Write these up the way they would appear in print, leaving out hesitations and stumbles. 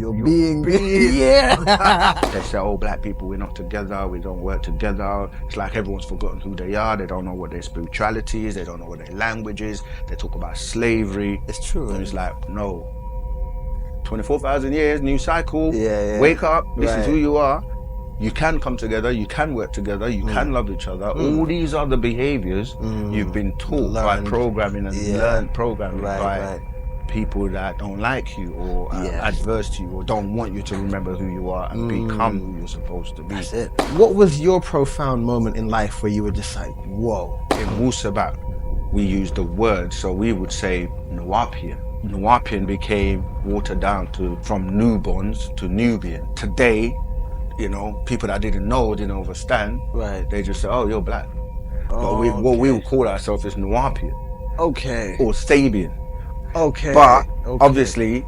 You're being yeah. They say, oh, black people, we're not together, we don't work together. It's like everyone's forgotten who they are. They don't know what their spirituality is. They don't know what their language is. They talk about slavery. It's true. And it's like, no. 24,000 years, new cycle. Yeah. Wake up. This is who Right. you are. You can come together. You can work together. You can love each other. All these other behaviors you've been taught by programming and learned programming by people that don't like you or adverse to you or don't want you to remember who you are and become who you're supposed to be. That's it. What was your profound moment in life where you were just like, whoa? In Wu-Sabat, we use the word, so we would say Nuwapian. Nuwapian became watered down from newborns to Nubian. Today, you know, people that didn't understand, they just say, oh, you're black. But what we would call ourselves is Nuwapian. Okay. Or Sabian. Okay. But obviously,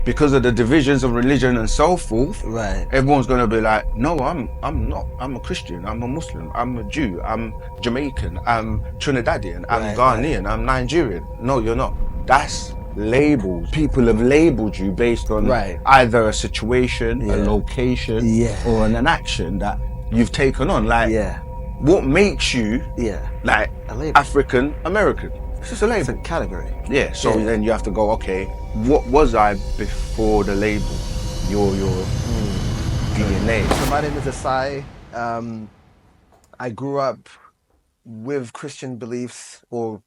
because of the divisions of religion and so forth, everyone's gonna be like, no, I'm not. I'm a Christian. I'm a Muslim. I'm a Jew. I'm Jamaican. I'm Trinidadian. I'm Ghanaian. I'm Nigerian. No, you're not. That's labels. People have labeled you based on either a situation, a location, or an action that you've taken on. Like, what makes you like African American? It's just a label. It's a category. Yeah, so then you have to go, okay, what was I before the label? Your DNA. So my name is Asai. I grew up with Christian beliefs or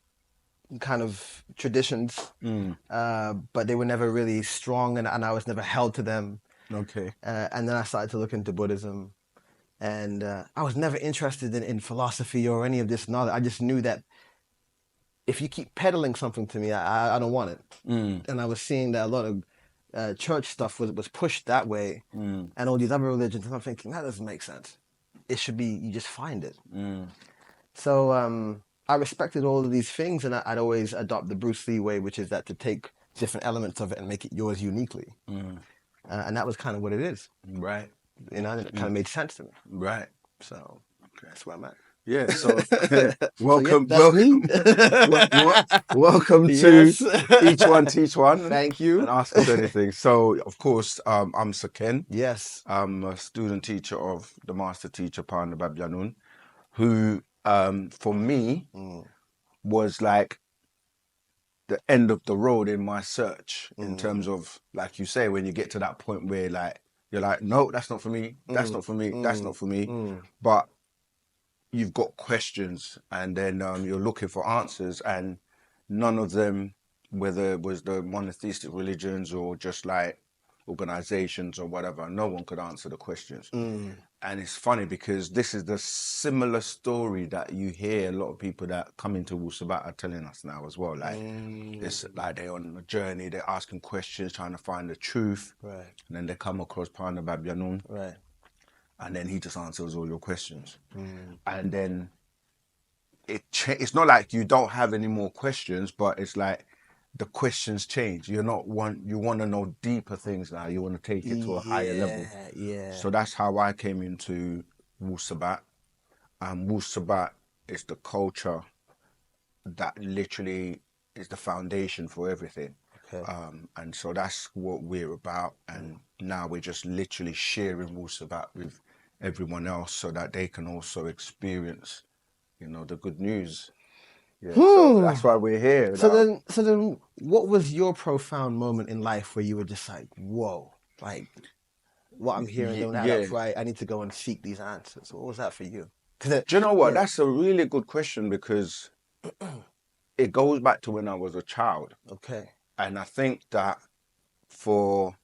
kind of traditions, but they were never really strong and I was never held to them. Okay. And then I started to look into Buddhism, and I was never interested in philosophy or any of this knowledge. I just knew that if you keep peddling something to me, I don't want it. And I was seeing that a lot of church stuff was pushed that way, and all these other religions, and I'm thinking, that doesn't make sense. It should be, you just find it. So I respected all of these things, and I'd always adopt the Bruce Lee way, which is that to take different elements of it and make it yours uniquely. And that was kind of what it is. Right. You know, and it kind of made sense to me. Right. So that's where I'm at. Yeah, so welcome, so welcome to Each One Teach One. Thank you. And ask us anything. So, of course, I'm Seqen. Yes. I'm a student teacher of the master teacher, Panda Babyanun, who, for me, was like the end of the road in my search in terms of, like you say, when you get to that point where like, you're like, no, that's not for me. That's not for me. That's not for me. But you've got questions, and then you're looking for answers, and none of them, whether it was the monotheistic religions or just like organizations or whatever, no one could answer the questions. And it's funny because this is the similar story that you hear a lot of people that come into Wu-Sabat are telling us now as well. Like, it's like they're on a journey, they're asking questions, trying to find the truth. And then they come across Panda Babyanun. And then he just answers all your questions. And then it's not like you don't have any more questions, but it's like the questions change. You want to know deeper things now. You want to take it to a higher level. So that's how I came into Wu-Sabat. Wu-Sabat is the culture that literally is the foundation for everything. And so that's what we're about. And now we're just literally sharing Wu-Sabat with everyone else so that they can also experience, you know, the good news. So that's why we're here. So then what was your profound moment in life where you were just like, whoa, like what I'm hearing don't add up, right? I need to go and seek these answers. What was that for you? Do you know what? That's a really good question, because it goes back to when I was a child. And I think that for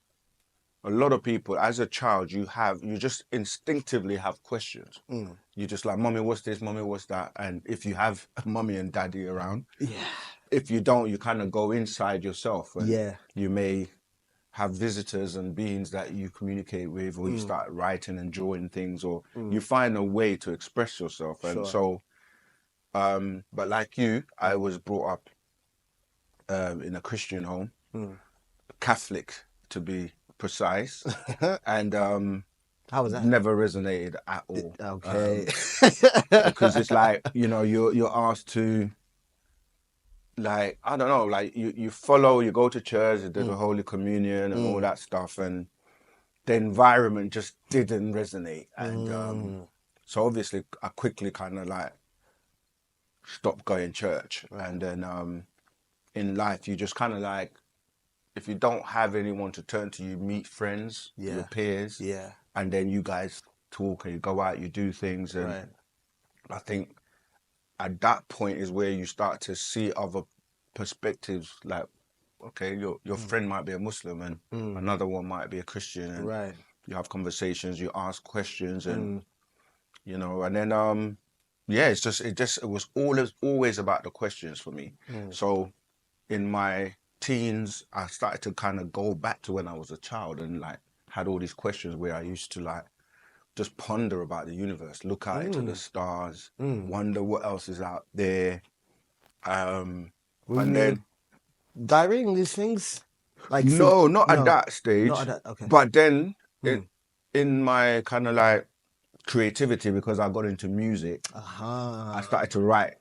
a lot of people, as a child, you just instinctively have questions. You just like, mommy, what's this? Mommy, what's that? And if you have a mommy and daddy around, if you don't, you kind of go inside yourself. And you may have visitors and beings that you communicate with, or you start writing and drawing things, or you find a way to express yourself. And so, but like you, I was brought up in a Christian home, Catholic to be precise, and how was that? Never resonated at all. Because it's like, you know, you're asked to, like, I don't know, like you follow, you go to church, you do the Holy Communion and all that stuff, and the environment just didn't resonate. And so obviously I quickly kind of like stopped going church. And then in life, you just kind of like, if you don't have anyone to turn to, you meet friends, your peers, and then you guys talk and you go out, you do things. And I think at that point is where you start to see other perspectives. Like, okay, your friend might be a Muslim and another one might be a Christian, and you have conversations, you ask questions, and you know, and then yeah, it was always about the questions for me. So in my teens, I started to kind of go back to when I was a child and like had all these questions where I used to like just ponder about the universe, look out into the stars, wonder what else is out there. Were And you then diarying these things? Like no, not at no, that stage. not at that. Okay. But then in my kind of like creativity, because I got into music, I started to write.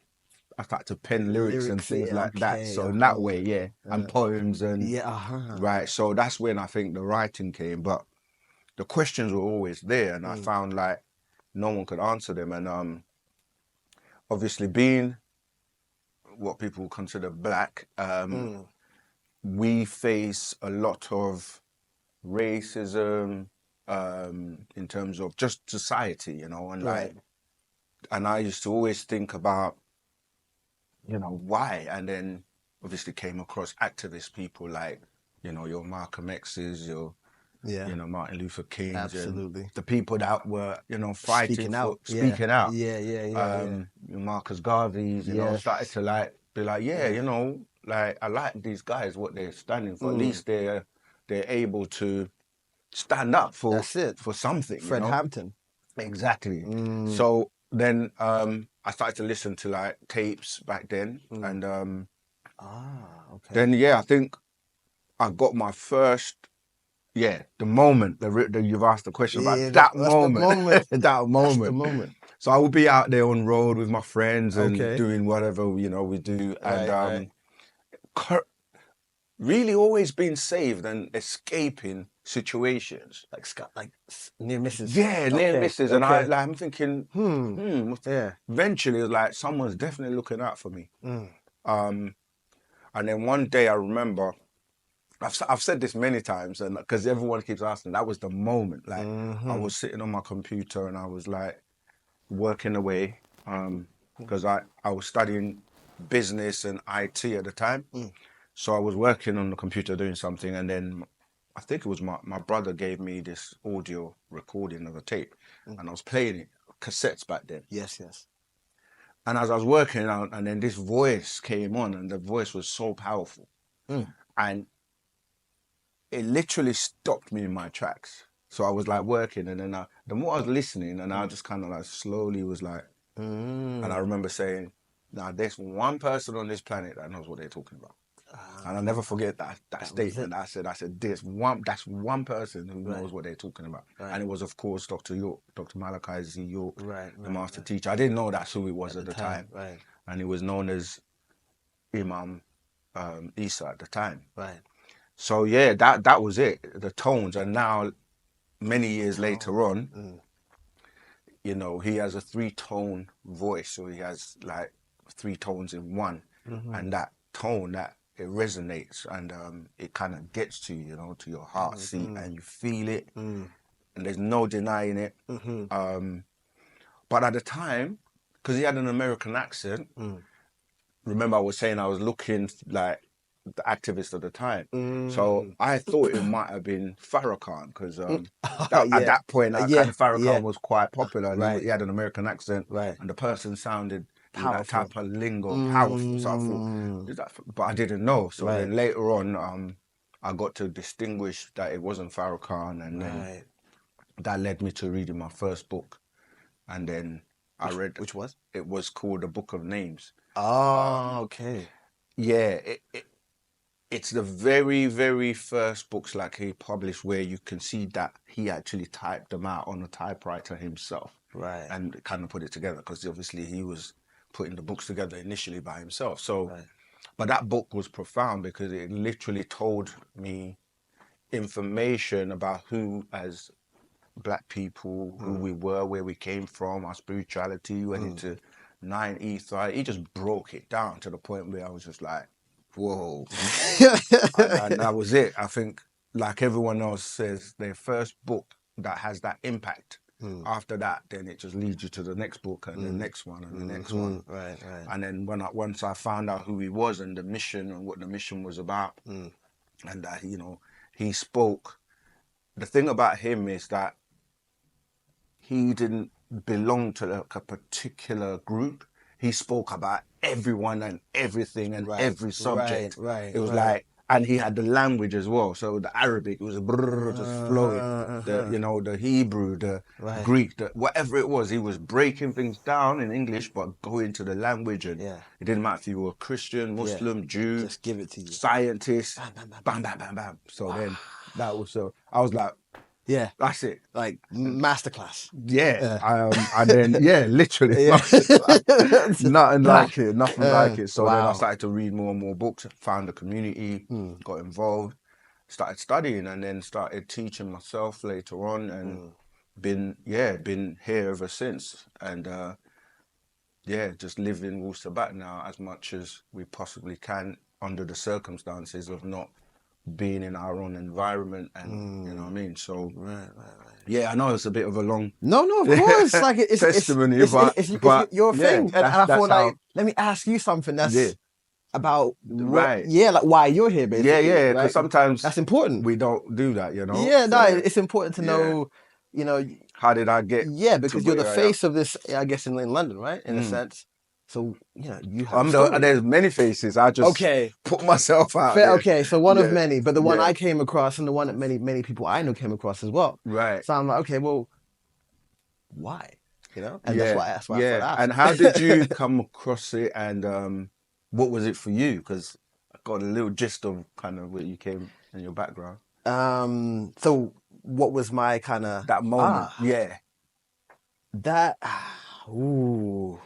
I started to pen lyrics and things like that. So in that way, yeah, and poems and right. So that's when I think the writing came. But the questions were always there, and I found like no one could answer them. And obviously, being what people consider black, we face a lot of racism in terms of just society, you know, and like, and I used to always think about, you know, why, and then obviously came across activist people like, you know, your Malcolm X's, your you know, Martin Luther King's, and the people that were, you know, fighting speaking out. Marcus Garvey's, you know, started to like be like, you know, like I like these guys, what they're standing for. At least they're able to stand up for something. Fred Hampton. Exactly. So then I started to listen to like tapes back then, and then I think I got my first. Yeah, the moment that you've asked the question about that moment, that moment. That's the moment. So I would be out there on road with my friends and doing whatever, you know, we do, and really always being saved and escaping situations like near misses. Yeah, near misses, and I'm thinking, Eventually, it's like someone's definitely looking out for me. And then one day I remember. I've said this many times, and because everyone keeps asking, that was the moment. Like I was sitting on my computer and I was like working away, because I was studying business and IT at the time. So I was working on the computer doing something, and then I think it was my brother gave me this audio recording of a tape, and I was playing it, cassettes back then. Yes. And as I was working out, and then this voice came on, and the voice was so powerful, and it literally stopped me in my tracks. So I was like working, and then the more I was listening, and I just kind of like slowly was like, and I remember saying, now there's one person on this planet that knows what they're talking about. And I'll never forget that statement. I said, that's one person who knows what they're talking about. And it was, of course, Dr. York, Dr. Malachi Z. York, the master teacher. I didn't know that's who it was at the time. And he was known as Imam Isa at the time. So yeah, that was it, the tones. And now, many years later on, you know, he has a 3-tone voice. So he has like 3 tones in one. And that tone, it resonates, and it kind of gets to you, you know, to your heart seat, and you feel it, and there's no denying it. But at the time, because he had an American accent, remember I was saying I was looking like the activist at the time. So I thought it might have been Farrakhan, because at that point, kind of Farrakhan was quite popular. And he had an American accent, and the person sounded that type of lingo, powerful. So I thought, is that? But I didn't know. So then later on, I got to distinguish that it wasn't Farrakhan, and then that led me to reading my first book, and then I read. Which was? It was called The Book of Names. Oh, okay. Yeah, it's the very, very first books like he published where you can see that he actually typed them out on a typewriter himself, and kind of put it together, because obviously he was putting the books together initially by himself. So, but that book was profound because it literally told me information about who, as Black people, who we were, where we came from, our spirituality, went into 90s. He just broke it down to the point where I was just like, whoa. And that was it. I think, like everyone else says, their first book that has that impact. After that, then it just leads you to the next book and the next one and the next one. Right. And then once I found out who he was and the mission and what the mission was about, and that, you know, he spoke. The thing about him is that he didn't belong to like a particular group. He spoke about everyone and everything and every subject. It was like, and he had the language as well. So the Arabic was just flowing. The Hebrew, the Greek, whatever it was, he was breaking things down in English, but going to the language. And it didn't matter if you were Christian, Muslim, Jew, just give it to you. Scientist, bam, bam, bam, bam. So then that was I was like, yeah, that's it. Like masterclass. Yeah. And then literally masterclass. Nothing like it. So then I started to read more and more books, found a community, got involved, started studying, and then started teaching myself later on, and been here ever since. And just living Wu-Sabat now as much as we possibly can under the circumstances of not being in our own environment, and you know what I mean. So yeah, I know it's a bit of a long no, of course, like it's testimony, it's your thing, and I thought like, let me ask you something that's about like why you're here, basically. Because sometimes that's important. We don't do that, you know. It's important to know, you know, how did I get because you're the face of this, I guess, in London, right, in a sense. So, you know, you have there's many faces. I just put myself out there. Okay, so one of many, but the one I came across and the one that many people I know came across as well. Right. So I'm like, okay, well, why? You know? And that's why I asked. And how did you come across it, and what was it for you? Because I got a little gist of kind of where you came and your background. So what was my kind of... That moment, That, ooh...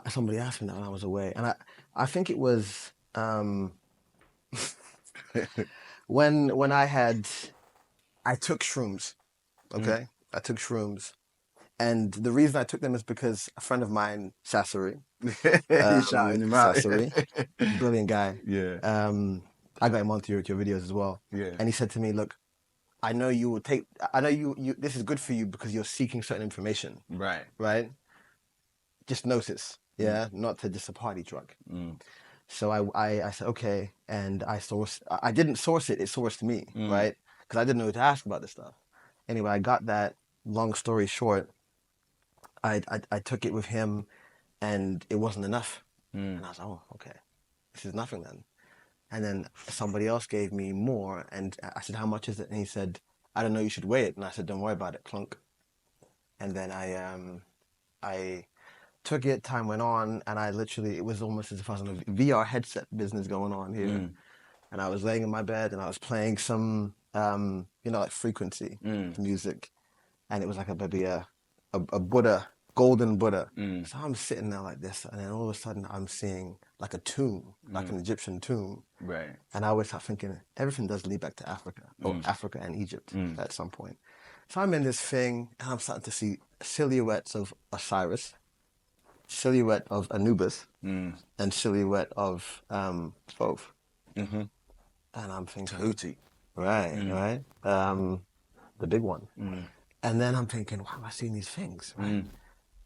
Somebody asked me that when I was away, and I think it was when I took shrooms. Okay, I took shrooms, and the reason I took them is because a friend of mine, Sassari, shouting him out, Sassari, brilliant guy. Yeah. I got him onto your videos as well. Yeah. And he said to me, "Look, I know you will take. I know you. This is good for you because you're seeking certain information. Right. Just notice, not to just a party drug." So I said, okay, and I didn't source it, it sourced me, right? Because I didn't know who to ask about this stuff. Anyway, I got that. Long story short, I took it with him, and it wasn't enough. And I was like, oh, okay, this is nothing then. And then somebody else gave me more, and I said, how much is it? And he said, I don't know, you should weigh it. And I said, don't worry about it, clunk. And then I took it, time went on, and it was almost as if I was in a VR headset business going on here. And I was laying in my bed, and I was playing some, like frequency music. And it was like maybe a Buddha, golden Buddha. So I'm sitting there like this, and then all of a sudden I'm seeing like a tomb, like an Egyptian tomb. Right. And I always start thinking, everything does lead back to Africa, or Africa and Egypt at some point. So I'm in this thing, and I'm starting to see silhouettes of Osiris, silhouette of Anubis, and silhouette of Thoth. And I'm thinking, Tahuti. Right. The big one. And then I'm thinking, why am I seeing these things? Right?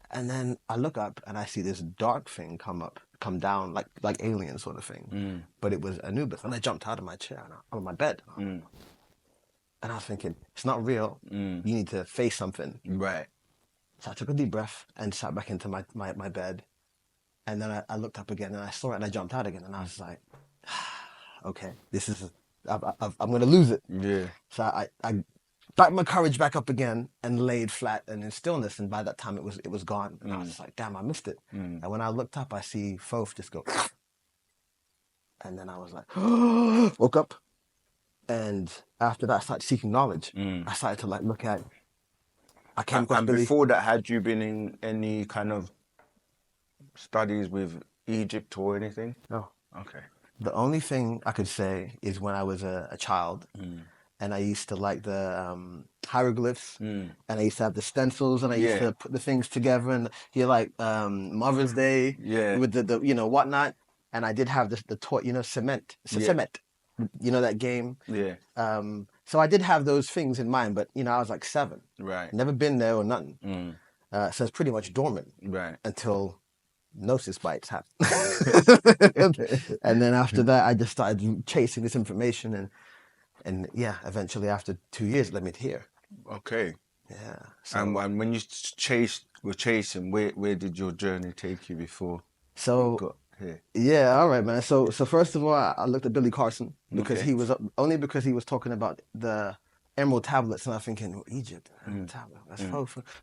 And then I look up and I see this dark thing come down, like alien sort of thing. But it was Anubis. And I jumped out of my chair, out of my bed. And I was thinking, it's not real. You need to face something. Right. So I took a deep breath and sat back into my bed. And then I looked up again and I saw it and I jumped out again. And I was like, okay, I'm going to lose it. Yeah. So I backed my courage back up again and laid flat and in stillness. And by that time it was gone. And I was just like, damn, I missed it. And when I looked up, I see Thoth just go. And then I was like, woke up. And after that, I started seeking knowledge. I started to look at. I came across. And before that, had you been in any kind of studies with Egypt or anything? No. Okay. The only thing I could say is when I was a child, and I used to like the hieroglyphs, and I used to have the stencils, and I used to put the things together, and like Mother's Day with the whatnot, and I did have the toy, cement, you know that game. So I did have those things in mind, but I was like 7, never been there or nothing. So it's pretty much dormant until Gnosis bites happen. And then after that, I just started chasing this information, and yeah, eventually after 2 years, it led me to here. Okay. Yeah. So, and when you were chasing, where did your journey take you before you got here? Yeah, all right, man. So first of all, I looked at Billy Carson because he was because he was talking about the emerald tablets, and I'm thinking, well, Egypt, tablet, that's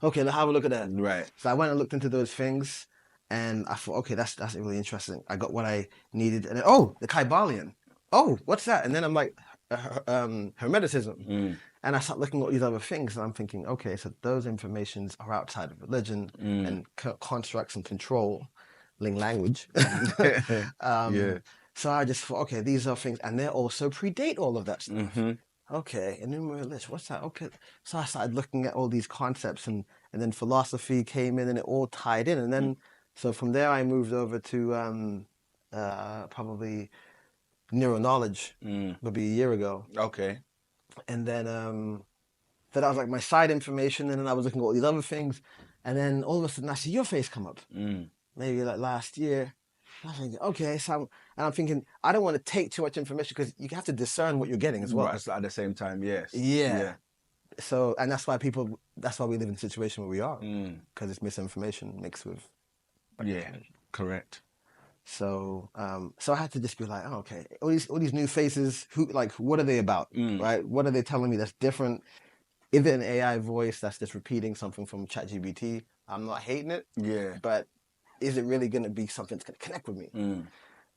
okay. Let's have a look at that. Right. So I went and looked into those things, and I thought, okay, that's really interesting. I got what I needed, and then, the Kybalion. Oh, what's that? And then I'm like, Hermeticism. And I start looking at all these other things, and I'm thinking, okay, so those informations are outside of religion and constructs and controlling language. So I just thought, okay, these are things, and they also predate all of that stuff. Okay, enumerate, what's that? Okay, so I started looking at all these concepts, and then philosophy came in, and it all tied in, and then so from there I moved over to probably neuroknowledge, maybe a year ago. Okay. And then that was like my side information, and then I was looking at all these other things, and then all of a sudden I see your face come up. Maybe like last year. I was thinking, okay, I'm thinking, I don't want to take too much information because you have to discern what you're getting as well. Right, at the same time, yes. Yeah. So, and that's why we live in the situation where we are, because it's misinformation mixed with. Correct. So, so I had to just be like, oh, okay, all these new faces, what are they about, right? What are they telling me that's different? Is it an AI voice that's just repeating something from ChatGPT? I'm not hating it, but is it really going to be something that's going to connect with me?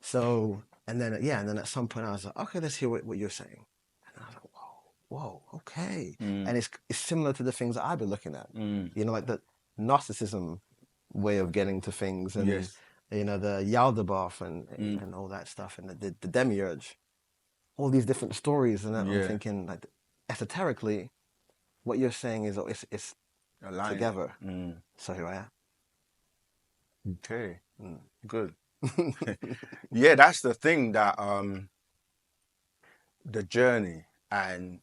So, and then at some point I was like, okay, let's hear what you're saying. And I was like, whoa, okay. And it's similar to the things that I've been looking at, like the Gnosticism way of getting to things, and the Yaldabaoth and all that stuff, and the Demiurge, all these different stories, and I'm thinking, like, esoterically, what you're saying is it's aligned together. So here I am. Okay, good. Yeah, that's the thing, that the journey, and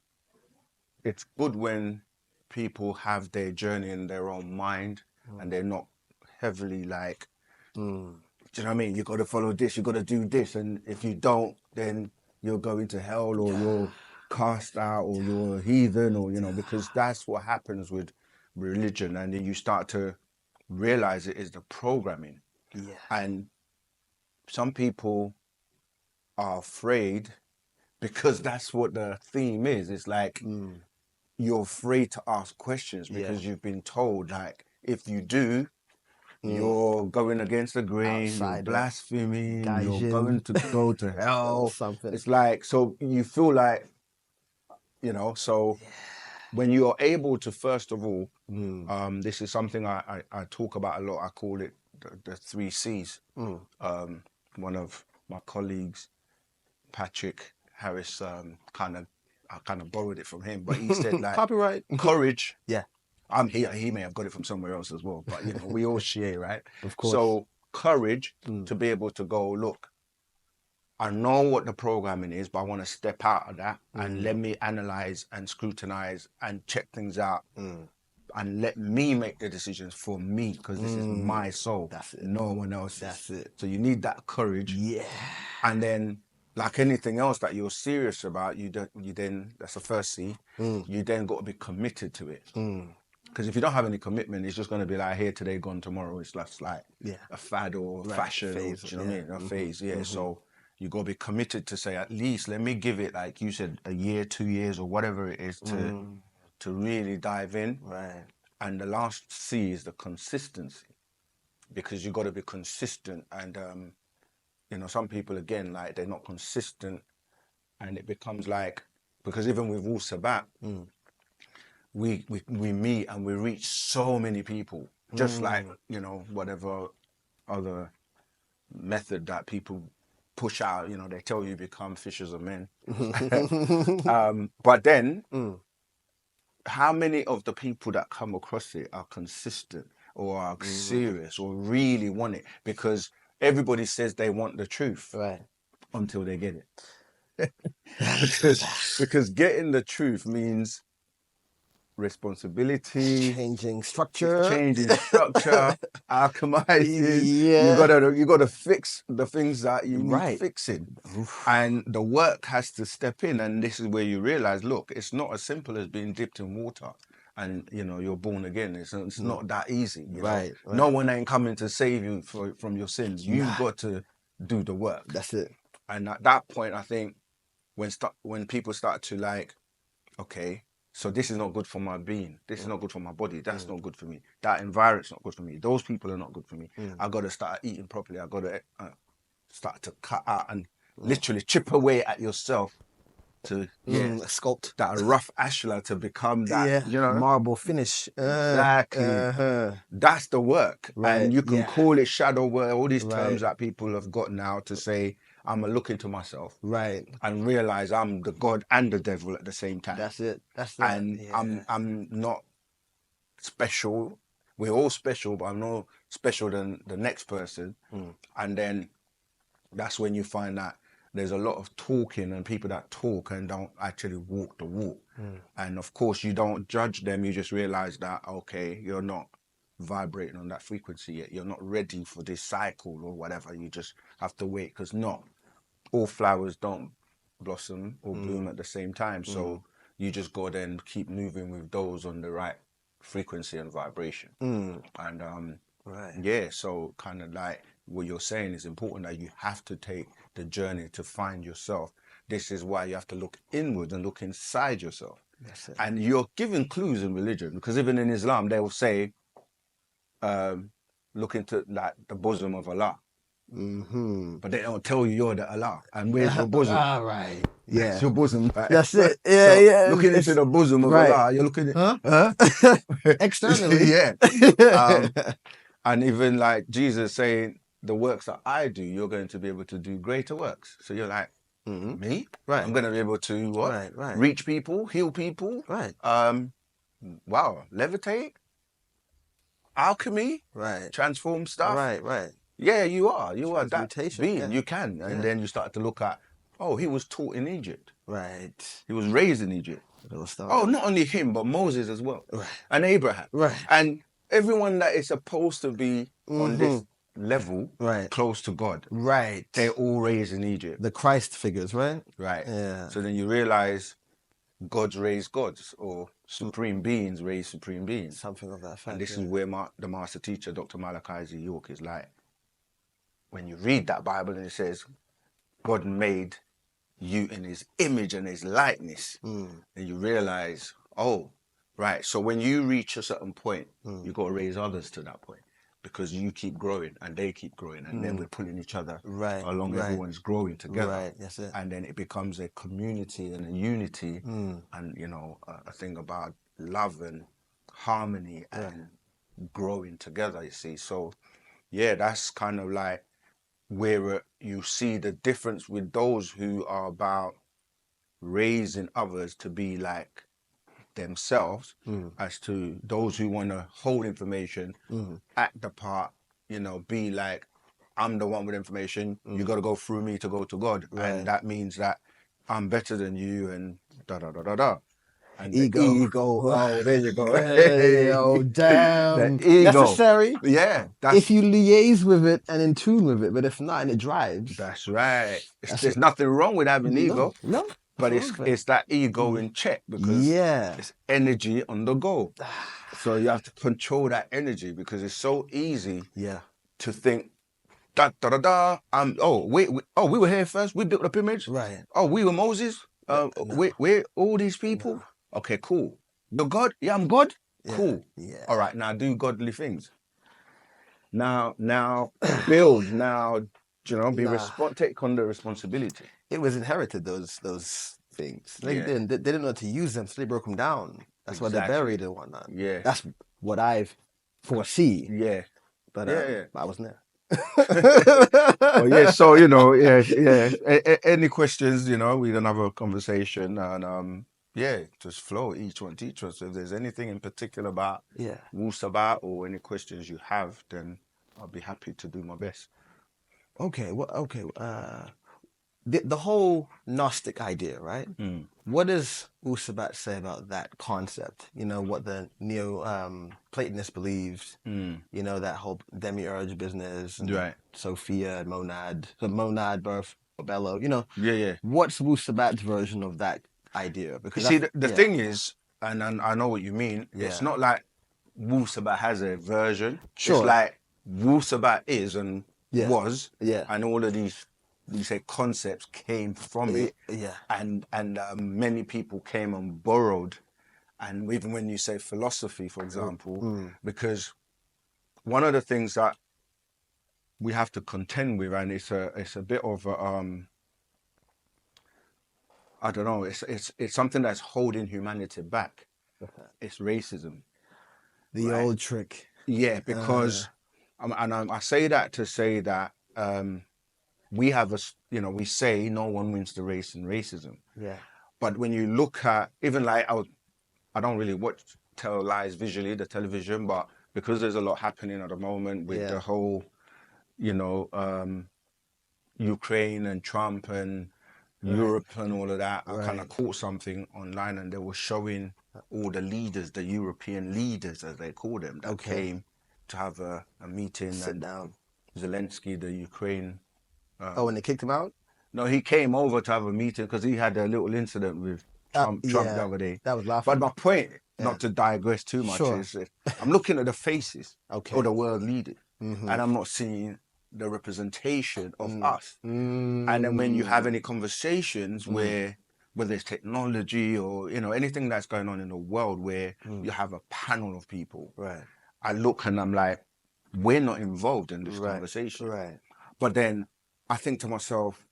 it's good when people have their journey in their own mind, and they're not heavily like, do you know what I mean? You got to follow this, you got to do this, and if you don't, then you're going to hell, or you're cast out, or you're a heathen, or because that's what happens with religion, and then you start to realize it is the programming. And some people are afraid, because that's what the theme is. It's like you're afraid to ask questions because you've been told, like, if you do, you're going against the grain, you're blaspheming, you're going to go to hell. Something. It's like, so you feel like, so when you are able to, first of all, this is something I talk about a lot. I call it the 3 C's. One of my colleagues, Patrick Harris, I kind of borrowed it from him, but he said, like, copyright, courage. Yeah. He may have got it from somewhere else as well, but we all share, right? Of course. So courage to be able to go, look, I know what the programming is, but I want to step out of that and let me analyze and scrutinize and check things out, and let me make the decisions for me, because this is my soul. That's it. No one else's. That's it. So you need that courage. Yeah. And then, like anything else that you're serious about, that's the first C. You then got to be committed to it. Because if you don't have any commitment, it's just going to be like here today, gone tomorrow. It's just like a fad or fashion, phase, or, do you know what I mean? A phase, So you got to be committed to say, at least let me give it, like you said, a year, 2 years, or whatever it is to really dive in. Right. And the last C is the consistency, because you got to be consistent. And some people, again, like, they're not consistent, and it becomes like, because even with Wu-Sabat, we meet and we reach so many people, just like, whatever other method that people push out. They tell you become fishers of men. But then, how many of the people that come across it are consistent or are serious or really want it? Because everybody says they want the truth, Right. until they get it. because getting the truth means responsibility, changing structure, alchemizing. Yeah. You gotta fix the things that you need Right. fixing. Oof. And the work has to step in, and this is where you realize, look, it's not as simple as being dipped in water and you're born again. It's not that easy. Right. No one ain't coming to save you from your sins. You've got to do the work. That's it. And at that point, I think when people start to like, okay, so this is not good for my being. This is not good for my body. That's not good for me. That environment's not good for me. Those people are not good for me. I got to start eating properly. I got to start to cut out and literally chip away at yourself to sculpt that rough ashlar to become that marble finish. Exactly. That's the work. Right. And you can call it shadow work, all these terms that people have got now to say, I'm a look into myself. Right. And realize I'm the God and the devil at the same time. That's it. And I'm not special. We're all special, but I'm not special than the next person. And then that's when you find that there's a lot of talking and people that talk and don't actually walk the walk. And of course, you don't judge them. You just realize that, okay, you're not vibrating on that frequency yet. You're not ready for this cycle or whatever. You just have to wait, because not all flowers don't blossom or bloom at the same time. So you just go there and keep moving with those on the right frequency and vibration. And so kind of like what you're saying is important, that you have to take the journey to find yourself. This is why you have to look inward and look inside yourself. That's it. And you're given clues in religion, because even in Islam, they will say, look into like the bosom of Allah. But they don't tell you you're the Allah. And where's your bosom? Right. Yeah. It's your bosom. Right? That's it. Yeah, so looking into the bosom of Allah, you're looking at externally. And even like Jesus saying, the works that I do, you're going to be able to do greater works. So you're like, me? Right. I'm going to be able to what? Right. Reach people, heal people. Right. Wow. Levitate. Alchemy. Right. Transform stuff. Right. Yeah, you are. You are that being. Yeah. You can. And then you start to look at, oh, he was taught in Egypt. Right. He was raised in Egypt. Oh, not only him, but Moses as well. Right. And Abraham. Right. And everyone that is supposed to be on this level, close to God. Right. They're all raised in Egypt. The Christ figures, right? Right. Yeah. So then you realize gods raise gods, or supreme beings raise supreme beings. Something of that fact. And this is where the master teacher, Dr. Malachi Z. York, is like, when you read that Bible and it says, God made you in his image and his likeness, and you realize, oh, right. So when you reach a certain point, you've got to raise others to that point, because you keep growing and they keep growing, and then we're pulling each other along. Everyone's growing together. Right. That's it. And then it becomes a community and a unity, and a thing about love and harmony and growing together, you see. So yeah, that's kind of like where you see the difference with those who are about raising others to be like themselves, as to those who want to hold information, act the part, be like, I'm the one with information, you got to go through me to go to God. And that means that I'm better than you, and da-da-da-da-da. And ego. Oh, there you go. Oh, damn. The ego. Necessary. Yeah. If you liaise with it and in tune with it, but if not, and it drives. That's right. There's nothing wrong with having ego. No. But it's that ego in check, because it's energy on the go. So you have to control that energy, because it's so easy to think, da-da-da-da, we were here first, we built the pyramids. Right. Oh, we were Moses. We're all these people. No. Okay, cool. You're God? Yeah, I'm God? Cool. Yeah. All right, now do godly things. Now build, take on the responsibility. It was inherited, those things. They didn't know how to use them, so they broke them down. That's why they're buried and whatnot. Yeah. That's what I foresee. Yeah. But I wasn't there. Well, yeah, so, any questions, we can have a conversation and, yeah, just flow, each one teach us. If there's anything in particular about Wu-Sabat or any questions you have, then I'll be happy to do my best. Okay, the whole Gnostic idea, right? What does Wu-Sabat say about that concept? What the Neo-Platonists believed, that whole demiurge business, and Right. Sophia and monad, birth, bellow, Yeah. What's Wu-Sabat's version of that idea? Because You see, the thing is, and I know what you mean, it's not like Wu-Sabat has a version. Sure. It's like Wu-Sabat is and was, Yeah. and all of these say concepts came from it. Yeah. And many people came and borrowed. And even when you say philosophy, for example, because one of the things that we have to contend with, and it's a bit of a, I don't know, it's something that's holding humanity back. It's racism. The old trick. Yeah, because, I say that to say that we have we say no one wins the race in racism. Yeah. But when you look at, even like, I don't really watch lies visually, the television, but because there's a lot happening at the moment with the whole, Ukraine and Trump and Europe and all of that, I kind of caught something online and they were showing all the leaders, the European leaders, as they call them, that came to have a meeting. Sit down. Zelensky, the Ukraine. And they kicked him out? No, he came over to have a meeting because he had a little incident with Trump the other day. That was laughable. But my point, not to digress too much, is I'm looking at the faces of the world leaders, and I'm not seeing the representation of us. And then when you have any conversations where there's technology or anything that's going on in the world where you have a panel of people, I look and I'm like, we're not involved in this conversation. But then I think to myself,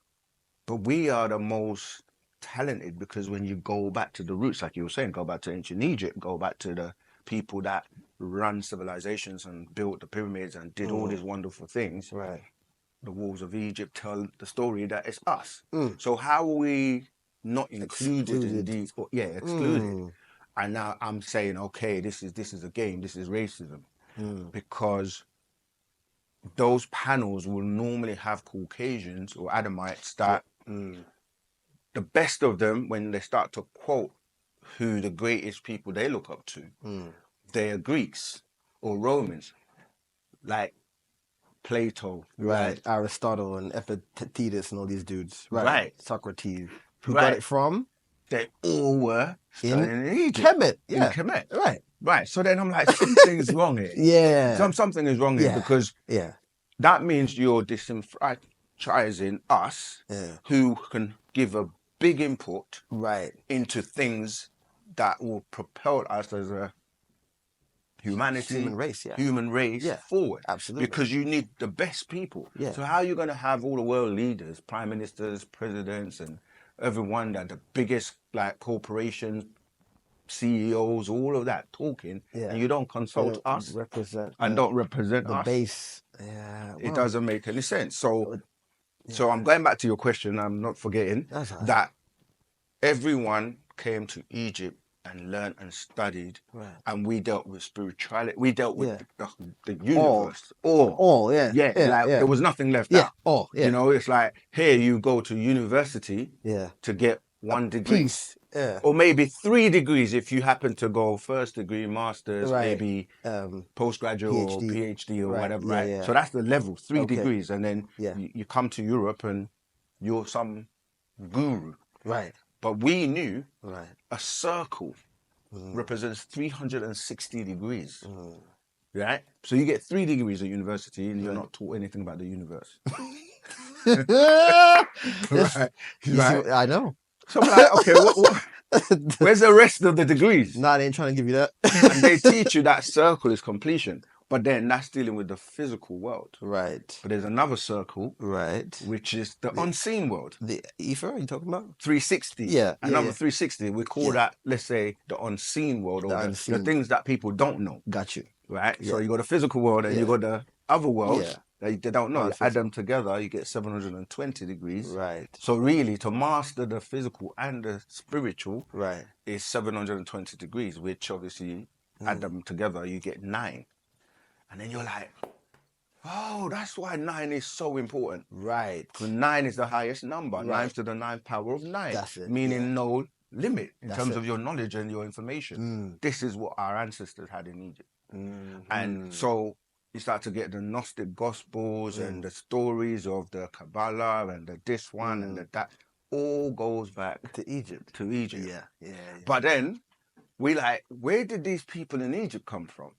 but we are the most talented, because when you go back to the roots, like you were saying, go back to ancient Egypt, go back to the people that run civilizations and built the pyramids and did all these wonderful things. The walls of Egypt tell the story that it's us. So how are we not included in these? Excluded. And now I'm saying, okay, this is a game. This is racism, because those panels will normally have Caucasians or Adamites that the best of them, when they start to quote who the greatest people they look up to, they are Greeks or Romans, like Plato. Aristotle and Epictetus and all these dudes. Socrates. Who Right. got it from? They all were studying in Egypt. Kemet. In Kemet. Right. So then I'm like, something's wrong here. Something is wrong here, because that means you're disenfranchising us, who can give a big input into things that will propel us as a human race forward. Absolutely. Because you need the best people. So how are you going to have all the world leaders, prime ministers, presidents, and everyone that the biggest corporations, CEOs, all of that talking, and you don't consult us and don't represent the us? base. It doesn't make any sense. So I'm going back to your question. I'm not forgetting that everyone came to Egypt and learned and studied, and we dealt with spirituality. We dealt with the universe. There was nothing left out. It's like, here you go to university to get 1 degree. Or maybe 3 degrees if you happen to go first degree, master's, maybe postgraduate or PhD or whatever, So that's the level, 3 degrees. And then you come to Europe and you're some guru. But we knew a circle represents 360 degrees. Right? So you get 3 degrees at university and you're not taught anything about the universe. I know. So I'm like, okay, where's the rest of the degrees? Nah, they ain't trying to give you that. And they teach you that circle is completion. But then that's dealing with the physical world. But there's another circle. Which is the unseen world. The ether, are you talking about? 360. Another 360. We call that, let's say, the unseen world, or the things that people don't know. Got you. Right? So you got the physical world and you got the other world They don't know. Oh, You add them together, you get 720 degrees. Right. So really, to master the physical and the spiritual Right. is 720 degrees, which obviously add them together, you get 9. And then you're like, oh, that's why 9 is so important. Right. Because 9 is the highest number. Right. 9 to the 9th power of 9. That's it, Meaning yeah. no limit in That's terms it. of your knowledge and your information. This is what our ancestors had in Egypt. And so you start to get the Gnostic Gospels and the stories of the Kabbalah and the this one and the that. All goes back To Egypt. to Egypt. Yeah. Yeah. But then we like, where did these people in Egypt come from?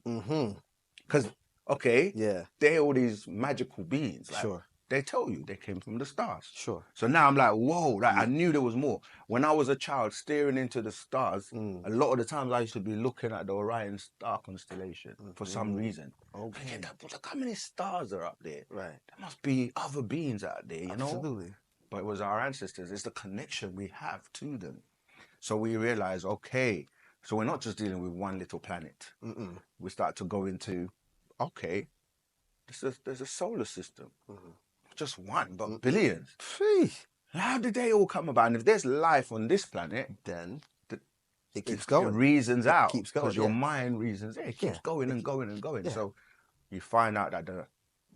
Because, okay, Yeah. they're all these magical beings. Like, Sure. they tell you they came from the stars. Sure. So now I'm like, whoa, like, I knew there was more. When I was a child staring into the stars, a lot of the times I used to be looking at the Orion star constellation for some reason. Okay. Look how many stars are up there. Right. There must be other beings out there, you know? Absolutely. But it was our ancestors. It's the connection we have to them. So we realize, okay, so we're not just dealing with one little planet. We start to go into, okay, there's a solar system. Just one, but billions. How did they all come about? And if there's life on this planet, then it keeps going. It reasons out. Keeps going. Because your mind reasons. It keeps going and going and going. Yeah. So you find out that the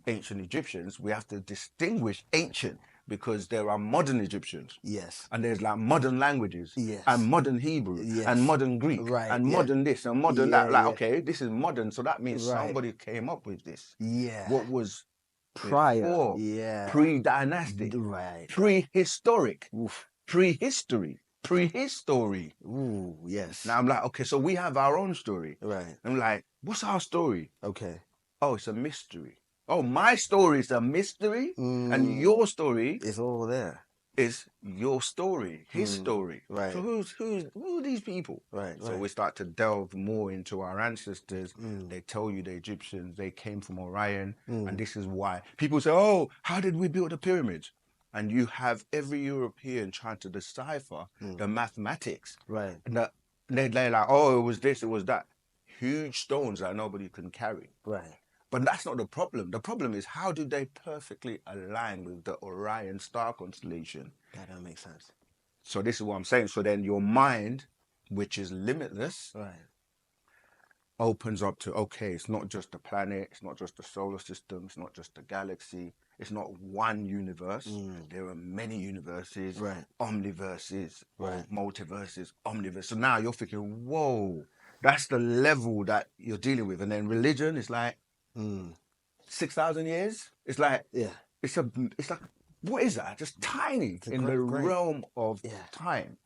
ancient Egyptians, we have to distinguish ancient because there are modern Egyptians. Yes. And there's like modern languages. Yes. And modern Hebrew. Yes. And modern Greek. Right. And Yeah. modern this and modern Yeah, that. Like, yeah. okay, this is modern. So that means Right. somebody came up with this. Yeah. What was Prior. before? Yeah. Pre-dynastic. Right. Prehistoric. Oof. Prehistory. Prehistory. Ooh, yes. Now I'm like, okay, so we have our own story. Right. I'm like, what's our story? Okay. Oh, it's a mystery. Oh, my story is a mystery, and your story It's all there. is your story, his story. Right. So who are these people? Right. So right. we start to delve more into our ancestors. They tell you the Egyptians, they came from Orion, and this is why. People say, oh, how did we build the pyramids? And you have every European trying to decipher the mathematics. Right. And they're like, oh, it was this, it was that. Huge stones that nobody can carry. Right. But that's not the problem. The problem is, how do they perfectly align with the Orion star constellation? That don't make sense. So this is what I'm saying. So then your mind, which is limitless, Right. opens up to, okay, it's not just the planet, it's not just the solar system, it's not just the galaxy, it's not one universe. There are many universes, Right. omniverses, Right. multiverses, omniverse. So now you're thinking, whoa, that's the level that you're dealing with. And then religion is like 6,000 years. It's like, Yeah. it's like, what is that? Just tiny in the great. realm of Yeah. time.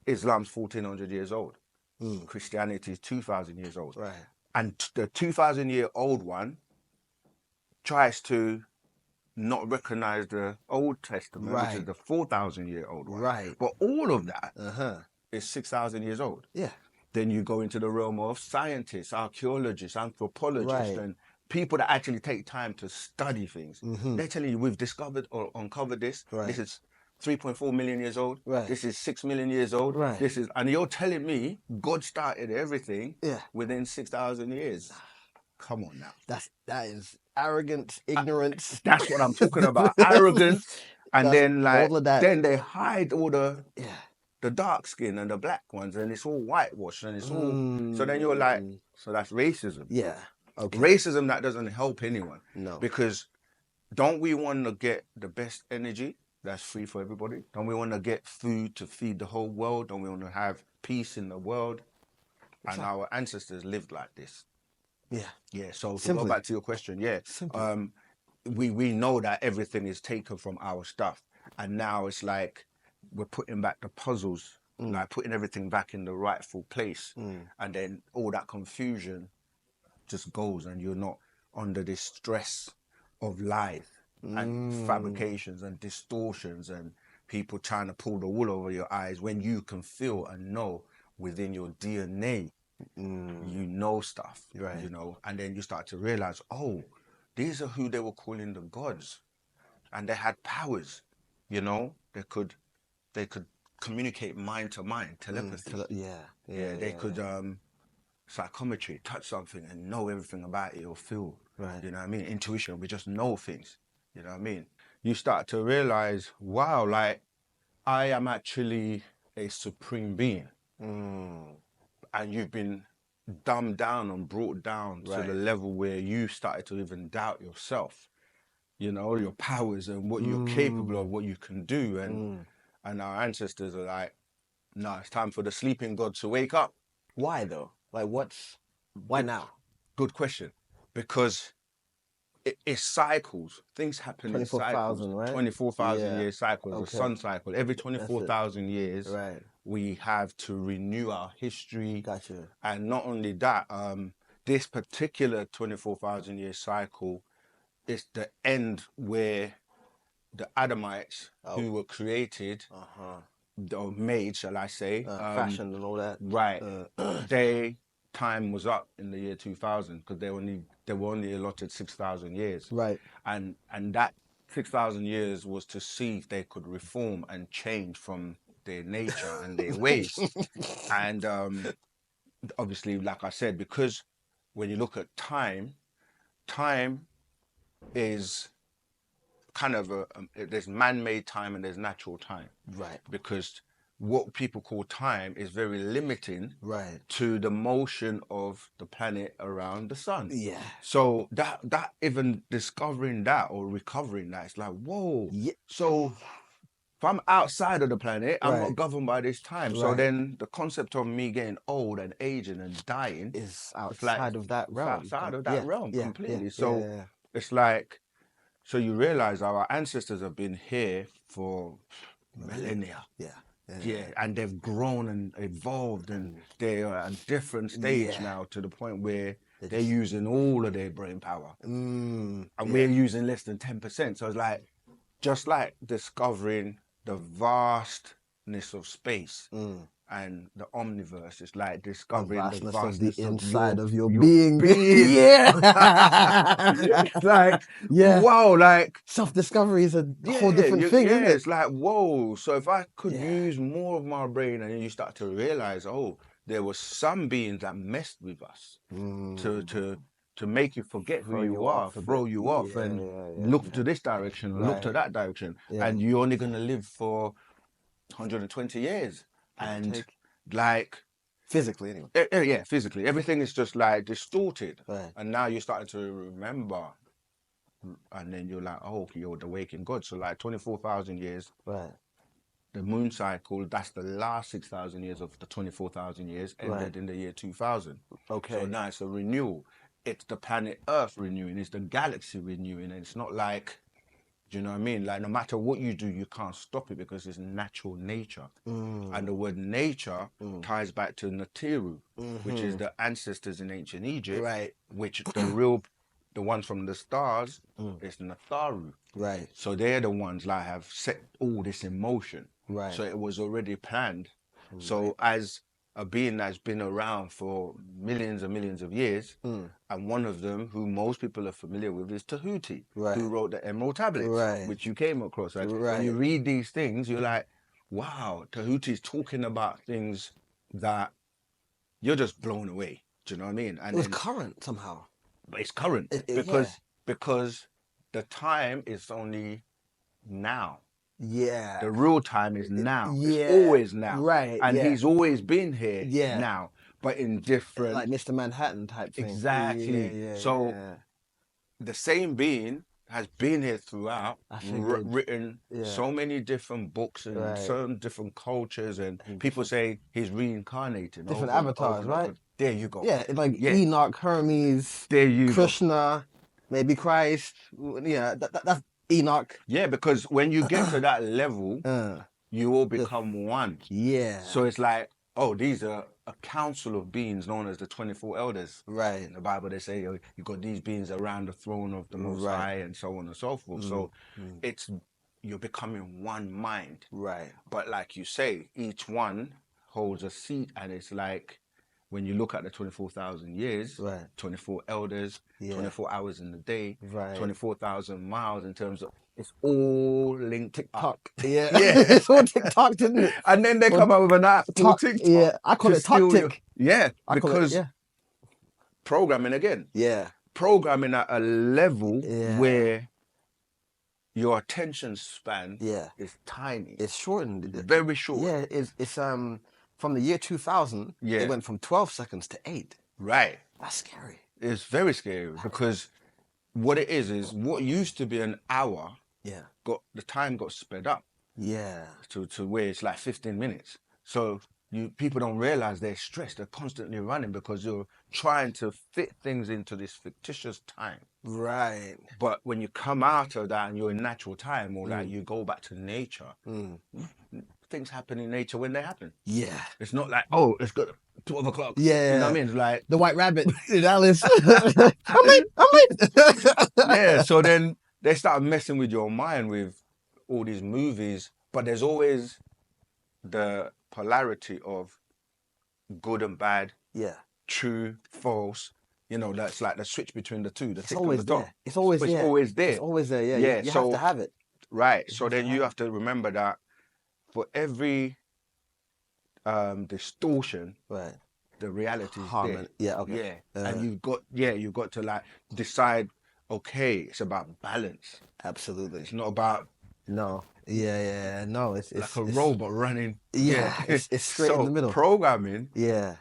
Islam's 1,400 years old. Christianity is 2,000 years old. Right. And the 2,000-year-old one tries to not recognize the Old Testament, which is Right. the 4,000-year-old one. Right. But all of that Uh-huh. is 6,000 years old. Yeah. Then you go into the realm of scientists, archaeologists, anthropologists, Right. and people that actually take time to study things. They're telling you, we've discovered or uncovered this. Right. This is 3.4 million years old. Right. This is 6 million years old. Right. This is, and you're telling me God started everything Yeah. within 6,000 years. Come on now. That is arrogance, ignorance. That's what I'm talking about. Arrogance. And That's then like, all of that. then they hide all the Yeah. dark skin and the black ones, and it's all whitewashed, and it's all. So then you're like, so that's racism. Yeah. Okay. Racism that doesn't help anyone. No. Because don't we want to get the best energy that's free for everybody? Don't we want to get food to feed the whole world? Don't we want to have peace in the world? And our ancestors lived like this. Yeah. Yeah. So to Simply. go back to your question, yeah. Simply. We know that everything is taken from our stuff, and now it's like we're putting back the puzzles, like putting everything back in the rightful place, and then all that confusion just goes, and you're not under this stress of lies and fabrications and distortions and people trying to pull the wool over your eyes when you can feel and know within your DNA, you know stuff, Right. you know, and then you start to realize, oh, these are who they were calling the gods, and they had powers, you know, they could communicate mind to mind, telepathy. Yeah. They could psychometry, touch something and know everything about it or feel Right. You know what I mean? Intuition, we just know things. You know what I mean? You start to realize, wow, like I am actually a supreme being. And you've been dumbed down and brought down to the level where you started to even doubt yourself, you know, your powers and what you're capable of, what you can do. And our ancestors are like, no, it's time for the sleeping god to wake up. Why though? Like, why now? Good question. Because it's cycles. Things happen in 24,000, cycles. right? 24,000 year cycles, Okay. the sun cycle. Every 24,000 years, Right. we have to renew our history. Gotcha. And not only that, this particular 24,000 year cycle is the end where the Adamites who were created, or made, shall I say, Fashion and all that. right, their time was up in the year 2000 because they were only allotted 6,000 years. Right. And that 6,000 years was to see if they could reform and change from their nature and their ways. And obviously, like I said, because when you look at time is kind of there's man-made time and there's natural time. Right. Because what people call time is very limiting Right. to the motion of the planet around the sun. Yeah. So that even discovering that or recovering that, it's like, whoa. Yeah. So if I'm outside of the planet, I'm not governed by this time. So then the concept of me getting old and aging and dying is outside of that realm. Outside of that realm completely. So it's like, so you realize our ancestors have been here for millennia. Yeah, and they've grown and evolved, and they are at a different stage now to the point where they're using all of their brain power, and we're using less than 10%. So it's like, just like discovering the vastness of space and the omniverse, it's like discovering the vastness of the inside of your being. Yeah. It's like, wow, like self-discovery is a whole different thing, isn't it? It's like, whoa. So if I could use more of my brain, and then you start to realize, oh, there were some beings that messed with us to make you forget who you are, to throw you off, and look to this direction, and look to that direction, and you're only gonna live for 120 years, and like physically anyway. Yeah, physically, everything is just like distorted, and now you're starting to remember, and then you're like, oh, you're the waking God. So like 24,000 years, the moon cycle, that's the last 6,000 years of the 24,000 years, ended in the year 2000. Okay. So now it's a renewal. It's the planet Earth renewing, it's the galaxy renewing, and it's not like, do you know what I mean? Like, no matter what you do, you can't stop it because it's natural nature. And the word nature ties back to Natiru, which is the ancestors in ancient Egypt, which the ones from the stars is Natharu. Right. So they're the ones that have set all this in motion. Right. So it was already planned. So as a being that's been around for millions and millions of years, and one of them, who most people are familiar with, is Tahuti, who wrote the Emerald Tablets, which you came across. Right? When you read these things, you're like, wow, Tahuti's talking about things that you're just blown away. Do you know what I mean? And it was current somehow. But it's current because the time is only now. Yeah. The real time is now. It's always now. Right. And he's always been here now, but in different... Like Mr. Manhattan type thing. Exactly. So the same being has been here throughout, written so many different books and certain different cultures, and people say he's reincarnating. Different avatars, right? There you go. Yeah, like Enoch, Hermes, Krishna, maybe Christ. Yeah, that's Enoch. Yeah, because when you get to that level, you all become one. Yeah. So it's like, oh, these are a council of beings known as the 24 elders. Right. In the Bible, they say, oh, you've got these beings around the throne of the Most High, and so on and so forth. So you're becoming one mind. Right. But like you say, each one holds a seat, and it's like, when you look at the 24,000 years, 24 elders, 24 hours in the day, 24,000 miles in terms of, it's all linked TikTok. up. Yeah. It's all TikTok, isn't it? And then they come up with an app called TikTok. Yeah, I call it TikTok. Because programming again. Yeah. programming at a level Yeah. where your attention span Yeah. is tiny. It's shortened. Very short. Yeah, it's from the year 2000, Yeah. it went from 12 seconds to 8. Right. That's scary. It's very scary because what it is what used to be an hour, Yeah. the time got sped up Yeah. to where it's like 15 minutes. So people don't realize they're stressed. They're constantly running because you're trying to fit things into this fictitious time. Right. But when you come out of that and you're in natural time, or like you go back to nature, things happen in nature when they happen. Yeah. It's not like, oh, it's got 12 o'clock. Yeah. You know what I mean? It's like the White Rabbit in Alice. I'm late. Yeah. So then they start messing with your mind with all these movies, but there's always the polarity of good and bad, Yeah. true, false. You know, that's like the switch between the two. It's always there. It's always there. It's always there. It's always there. Yeah. Yeah, You so- have to have it. Right. So then you have to remember that for every distortion, Right. the reality is Harmony. there. Yeah. Okay. Yeah. And you've got to like decide, okay, it's about balance. Absolutely. It's not about No. Yeah. No. It's like a robot running. Yeah. It's straight So in the middle. programming, Yeah.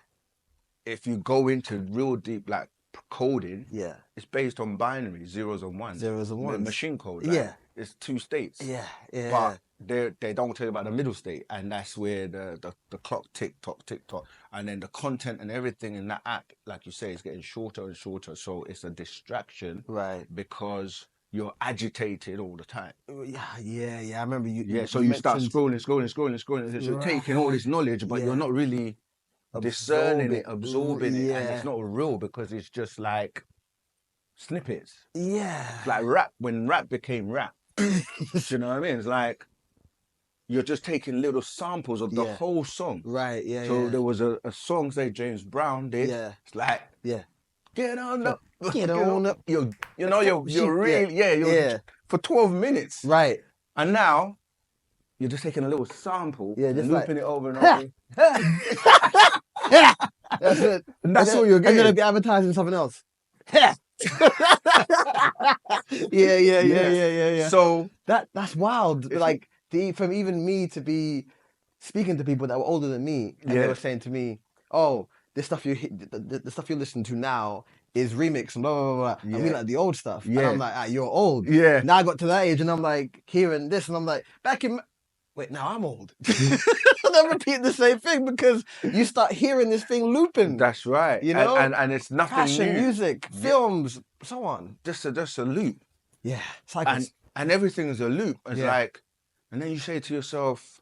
if you go into real deep like coding, Yeah. it's based on binary, zeros and ones. Zeros and ones. Machine code. Like, Yeah. It's two states. Yeah. Yeah. But they don't tell you about the middle state, and that's where the clock tick tock, and then the content and everything in that app, like you say, is getting shorter and shorter. So it's a distraction, Right. because you're agitated all the time. Yeah. I remember you. Yeah, so you start mentioned scrolling. You're taking all this knowledge, but you're not really discerning it, absorbing it, and it's not real because it's just like snippets. Yeah. It's like rap, when rap became rap. You know what I mean? It's like you're just taking little samples of the whole song. Right. Yeah. So yeah. there was a song, say James Brown did. Yeah. It's like, Yeah. get on up, Get on up. You're really, Yeah. for 12 minutes. Right. And now you're just taking a little sample, Yeah, just looping like, it over and over. That's it. And that's all you're And then getting. it'll be advertising something else. Yeah. So That's wild. Like from even me to be speaking to people that were older than me, and they were saying to me, "Oh, this stuff the stuff you listen to now is remix and blah blah blah." And we like the old stuff. And I'm like, you're old. Yeah. Now I got to that age, and I'm like hearing this, and I'm like, wait, now I'm old. And I'm repeating the same thing because you start hearing this thing looping. That's right. You know, and it's nothing fashion, new. music, films, so on. Just a loop. Yeah, cycles. And everything is a loop. It's Yeah. like, and then you say to yourself,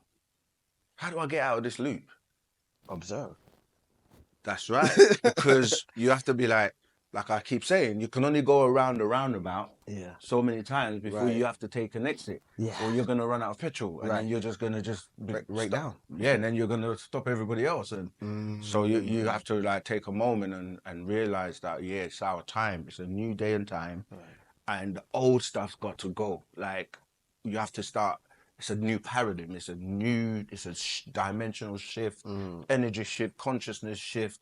how do I get out of this loop? Observe. That's right. Because you have to be like I keep saying, you can only go around the roundabout so many times before you have to take an exit. Yeah. Or you're going to run out of petrol. And then you're just going to break down. Yeah, and then you're going to stop everybody else. And so you have to like take a moment and realize that, it's our time. It's a new day and time. Right. And the old stuff's got to go. Like, you have to start. It's a new paradigm. It's a dimensional shift, energy shift, consciousness shift.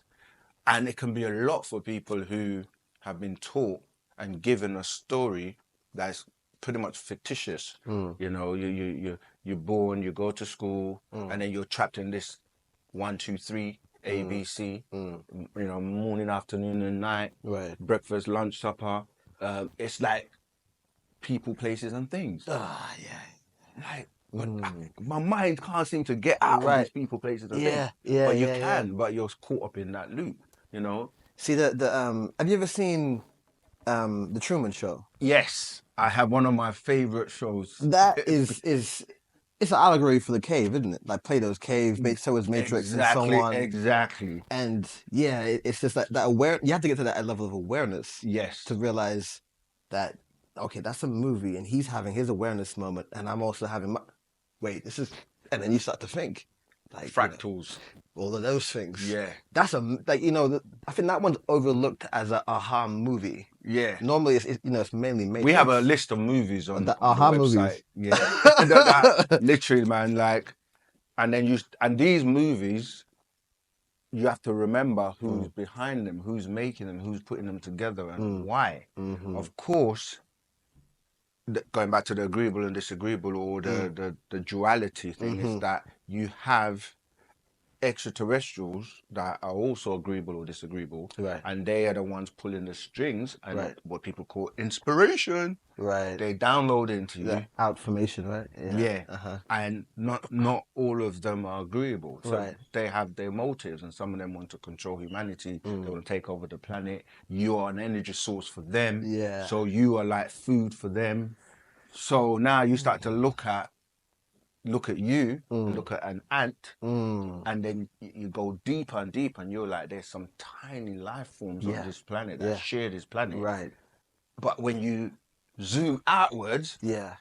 And it can be a lot for people who have been taught and given a story that's pretty much fictitious. You know, you're born, you go to school, and then you're trapped in this 1, 2, 3 ABC. You know, morning, afternoon, and night. Right. Breakfast, lunch, supper. It's like people, places, and things. Like, but my mind can't seem to get out of these people, places, and things. But you can, but you're caught up in that loop. You know. See have you ever seen the Truman Show? Yes, I have one of my favorite shows. That is it's an allegory for the cave, isn't it? Like Plato's cave, so is Matrix, and so on. Exactly. And it's just that aware. You have to get to that level of awareness. Yes. To realize that that's a movie, and he's having his awareness moment, and I'm also having my. Wait, this is, and then you start to think, like fractals. All of those things. Yeah. That's I think that one's overlooked as an aha movie. Yeah. Normally it's mainly Matrix. We have a list of movies on the aha website. movies. Yeah. Literally, man, like, and these movies you have to remember who's behind them, who's making them, who's putting them together, and why. Of course, going back to the agreeable and disagreeable, or the duality thing, is that you have extraterrestrials that are also agreeable or disagreeable, Right. and they are the ones pulling the strings, and Right. what people call inspiration. Right. They download into you. Outformation, right? Yeah. And not all of them are agreeable. So Right. they have their motives, and some of them want to control humanity. They want to take over the planet. You are an energy source for them. Yeah. So you are like food for them. So now you start to look at you and look at an ant, and then you go deeper and deeper, and you're like, there's some tiny life forms on this planet that share this planet. Right. But when you zoom outwards, Yeah.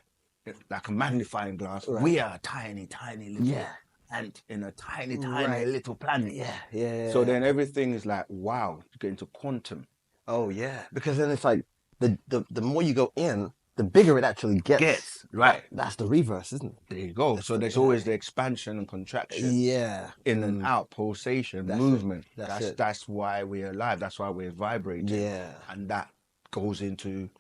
like a magnifying glass, we are a tiny, tiny little ant in a tiny, tiny little planet. Yeah. So then everything is like, wow, you get into quantum. Oh yeah, because then it's like the more you go in, the bigger it actually gets. Right. That's the reverse, isn't it? There you go. So there's always the expansion and contraction. Yeah. In and out, pulsation, That's movement. it. That's it. That's why we're alive. That's why we're vibrating. Yeah. And that goes into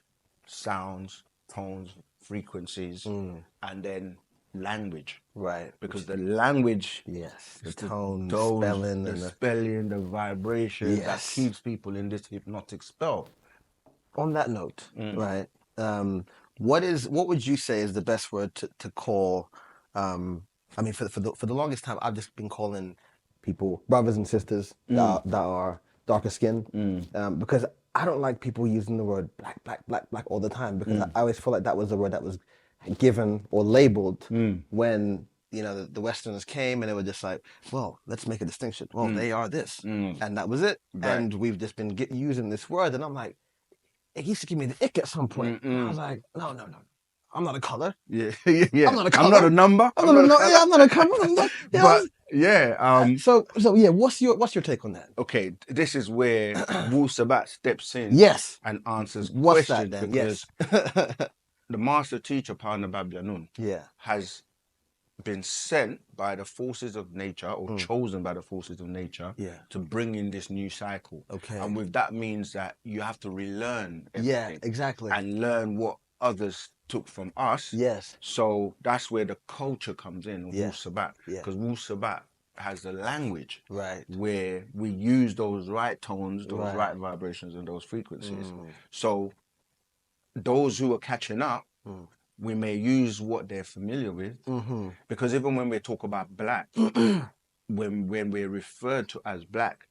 sounds, tones, frequencies, and then language. Right. Because the language, the tone, spelling, and the spelling, the vibration, that Yes. keeps people in this hypnotic spell. On that note, right? What would you say is the best word to call? I mean, for the longest time, I've just been calling people brothers and sisters that are darker skinned, because I don't like people using the word black all the time, because I always feel like that was the word that was given or labeled when the Westerners came, and they were just like, well, let's make a distinction. Well, they are this, and that was it. Right. And we've just been using this word, and I'm like, it used to give me the ick at some point. I was like, no. I'm not a color. Yeah. I'm not a color. I'm not a number. I'm not a color. But yeah. So yeah, what's your take on that? Okay, this is where Wu-Sabat steps in. Yes. And answers what's questions, that then? because Yes. the master teacher, Pana Babyanun, has been sent by the forces of nature, or chosen by the forces of nature, to bring in this new cycle. Okay. And with that means that you have to relearn everything. Yeah, exactly. And learn what others took from us. Yes. So that's where the culture comes in, Wu-Sabat. Yeah. Because Wu-Sabat has the language, right, where we use those right tones, those right vibrations, and those frequencies. So those who are catching up, we may use what they're familiar with, because even when we talk about black, when we're referred to as black,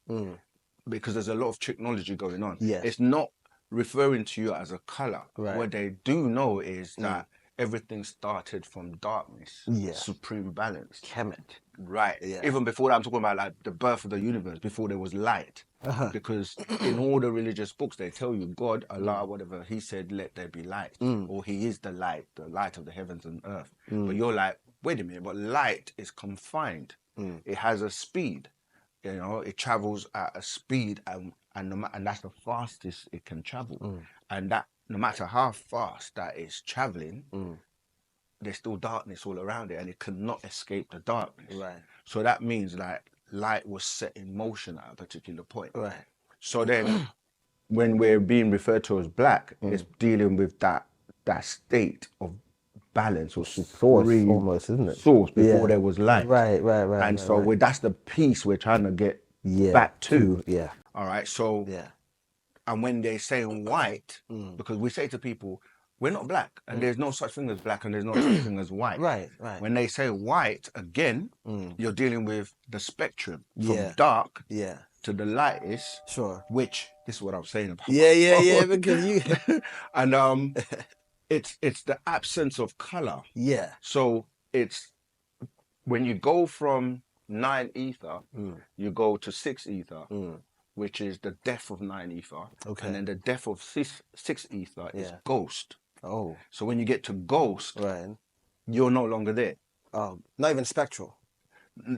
because there's a lot of technology going on, it's not referring to you as a color. What they do know is that everything started from darkness, supreme balance. Kemet. Right. Even before that, I'm talking about like the birth of the universe, before there was light. Because in all the religious books, they tell you God, Allah, whatever, he said, let there be light. Or he is the light of the heavens and earth. But you're like, wait a minute, but light is confined. It has a speed. It travels at a speed, and that's the fastest it can travel. And that, no matter how fast that is traveling, there's still darkness all around it, and it cannot escape the darkness. Right. So that means like light was set in motion at a particular point. Right. So then when we're being referred to as black, it's dealing with that state of balance or source almost, isn't it? Source before there was light. Right. And so that's the piece we're trying to get back to. Yeah. All right. So and when they say white, because we say to people, we're not black, and there's no such thing as black, and there's no such thing as white. Right. When they say white, again, you're dealing with the spectrum from dark to the lightest. Sure. Which, this is what I'm saying about. Yeah, because you and it's the absence of color. Yeah. So it's when you go from 9 ether, you go to 6 ether. Which is the death of 9 ether. Okay. And then the death of 6 ether is ghost. Oh. So when you get to ghost, you're no longer there. Oh, not even spectral.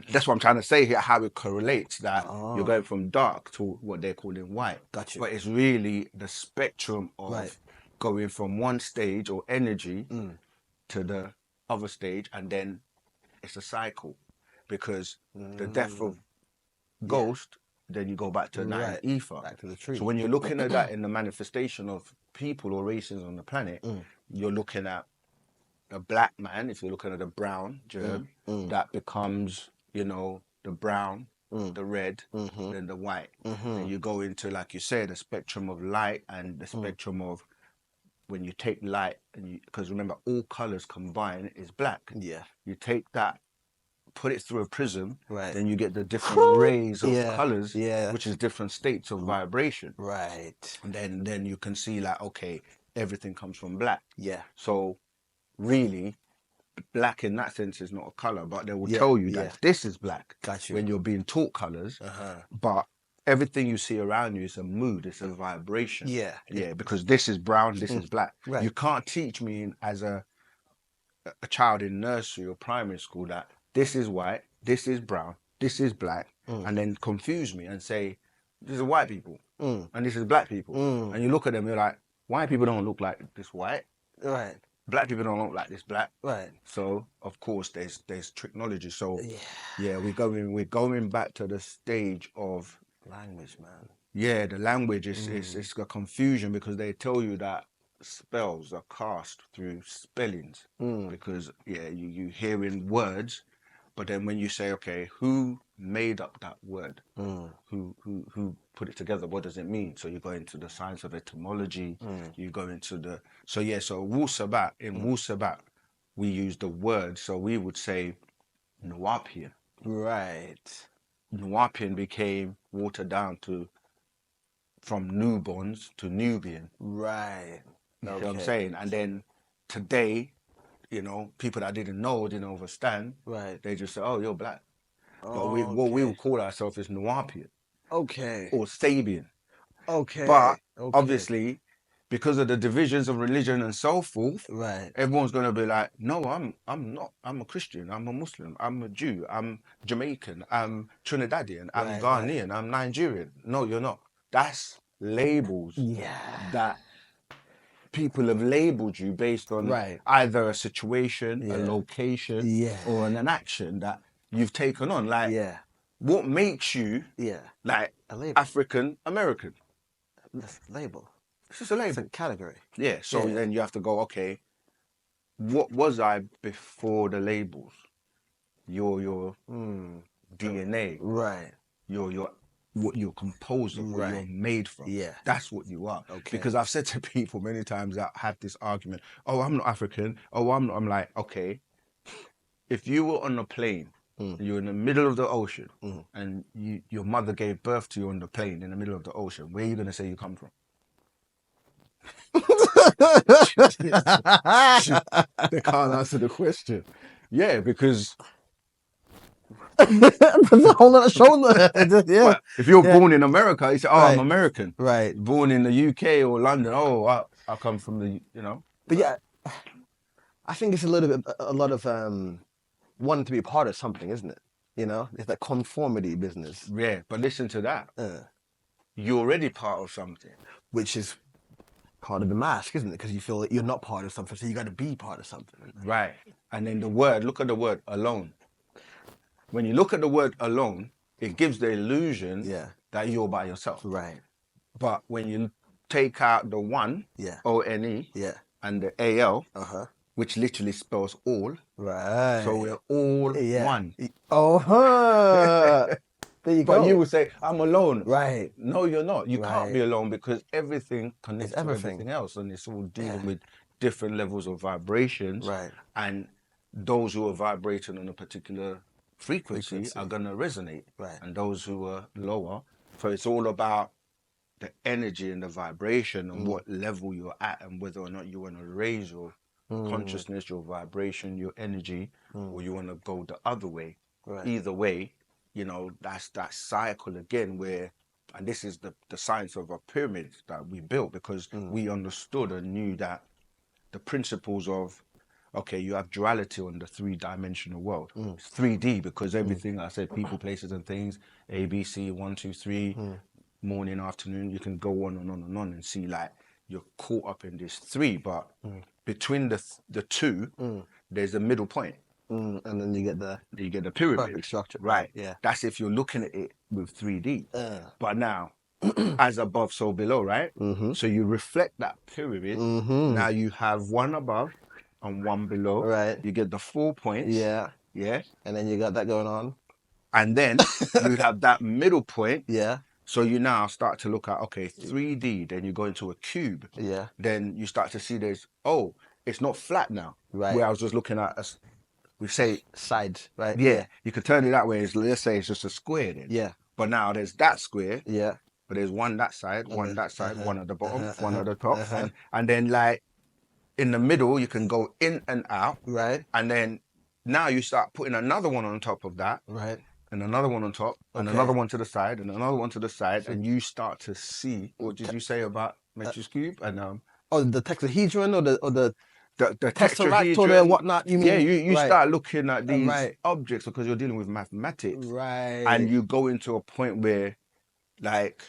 That's what I'm trying to say here, how it correlates, that you're going from dark to what they're calling white. Gotcha. But it's really the spectrum of going from one stage or energy to the other stage, and then it's a cycle. Because the death of ghost, then you go back to nine Right. ether. Back to the tree. So when you're looking at that in the manifestation of people or races on the planet, you're looking at a black man. If you're looking at a brown germ, that becomes, you know, the brown, the red, then the white. And you go into, like you said, the spectrum of light and the spectrum of when you take light, and because remember, all colors combined is black. Yeah. You take that, put it through a prism, Right. then you get the different rays of Yeah, colors, yeah. which is different states of vibration. Right. And then you can see like, okay, everything comes from black. Yeah. So really, black in that sense is not a color, but they will Yeah, tell you yeah. that this is black Got you. when you're being taught colors. But everything you see around you is a mood, it's a vibration. Yeah. Yeah, because this is brown, this is black. Right. You can't teach me as a child in nursery or primary school that this is white, this is brown, this is black, and then confuse me and say, this is white people and this is black people. And you look at them, you're like, white people don't look like this white. Right. Black people don't look like this black. Right. So of course there's technology. So yeah, we're going back to the stage of Language, man. Yeah, the language is it's a confusion because they tell you that spells are cast through spellings because you hearing words, but then when you say, okay, who made up that word? Who put it together? What does it mean? So you go into the science of etymology. You go into the so Wu-Sabat, in Wu-Sabat we use the word. So we would say Nuwapian. Right. Nuwapian became watered down to from newborns to Nubian. Right. You know what I'm saying? And then today, you know, people that didn't know, didn't understand, Right. they just say, oh, you're black. Oh, But what we would call ourselves is Nuwapian Okay. or Sabian. Okay. But okay. obviously, because of the divisions of religion and so forth, Right. everyone's going to be like, no, I'm not. I'm a Christian. I'm a Muslim. I'm a Jew. I'm Jamaican. I'm Trinidadian. I'm Right, Ghanaian. I'm Nigerian. No, you're not. That's labels that people have labeled you based on either a situation, a location, or an action that you've taken on. Like, what makes you like African American? That's a label. It's just a label. It's a category. Yeah. So then you have to go, okay, what was I before the labels? Your DNA. Right. Your what you're composed of, what you're made from. Yeah. That's what you are. Okay. Because I've said to people many times that have this argument, oh, I'm not African. Oh, I'm not. I'm like, okay, if you were on a plane, you're in the middle of the ocean, and your mother gave birth to you on the plane in the middle of the ocean, where are you going to say you come from? They can't answer the question. Yeah, because there's a whole lot of shoulder. well, if you're born in America, you say, "Oh, I'm American." Right. Born in the UK or London, oh, I come from the, you know. But yeah, I think it's a lot of wanting to be part of something, isn't it? You know, it's that conformity business. Yeah, but listen to that. You're already part of something, which is part of the mask, isn't it? Because you feel that you're not part of something, so you got to be part of something. Right. And then the word, look at the word alone. When you look at the word alone, it gives the illusion that you're by yourself. Right. But when you take out the one, O-N-E, and the A-L, which literally spells all. Right. So we're all one. There you go. But you would say, I'm alone. Right. No, you're not. You can't be alone because everything connects to everything else, and it's all dealing with different levels of vibrations. Right. And those who are vibrating on a particular frequency are going to resonate. Right. And those who are lower. So it's all about the energy and the vibration and what level you're at and whether or not you want to raise your consciousness, your vibration, your energy, or you want to go the other way. Right. Either way, you know, that's that cycle again where, and this is the science of a pyramid that we built because we understood and knew that the principles of, okay, you have duality on the 3-dimensional world. It's 3D because everything, I said, people, places and things, A, B, C, 1, 2, 3, morning, afternoon, you can go on and on and on and see like you're caught up in this 3, but between the two, there's a middle point. And then you get the pyramid. perfect structure. Right. Yeah. That's if you're looking at it with 3D. But now, as above, so below, right? So you reflect that pyramid. Now you have one above and one below. Right. You get the 4 points. Yeah. Yeah. And then you got that going on. And then you have that middle point. Yeah. So you now start to look at, okay, 3D, then you go into a cube. Yeah. Then you start to see it's not flat now. Right. Where I was just looking at, we say, sides, right? yeah, you could turn it that way. Let's say it's just a square then. Yeah. But now there's that square. Yeah. But there's one that side, one that side, one at the bottom, one at the top. And then like in the middle, you can go in and out. Right. And then now you start putting another one on top of that. Right. And another one on top, and another one to the side, and another one to the side, and you start to see. What did you say about Metric Cube? And the tetrahedron or the tesseract or the whatnot. You mean? Yeah, you right. start looking at these objects because you're dealing with mathematics, right? And you go into a point where, like,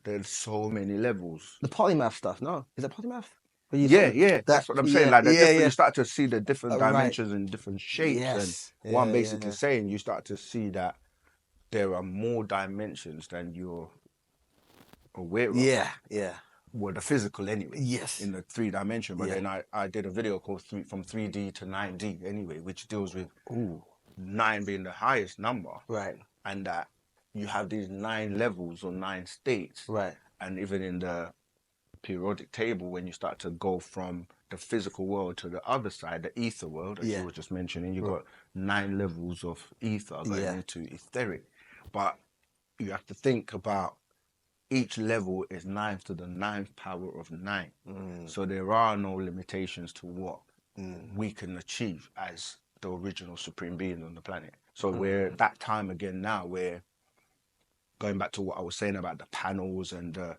there's so many levels. The polymath stuff. No, is it polymath? Yeah. That's what I'm saying. Like, you start to see the different dimensions and different shapes. Yes. And what I'm basically saying, you start to see that there are more dimensions than you're aware of. Yeah. Well, the physical anyway. Yes. In the 3-dimension. But then I did a video called From 3D to 9D anyway, which deals with 9 being the highest number. Right. And that you have these 9 levels or 9 states. Right. And even in the periodic table, when you start to go from the physical world to the other side, the ether world, as you were just mentioning, you've got 9 levels of ether going into etheric. But you have to think about each level is 9 to the 9th power of 9. So there are no limitations to what we can achieve as the original supreme being on the planet. So we're at that time again now where, going back to what I was saying about the panels and the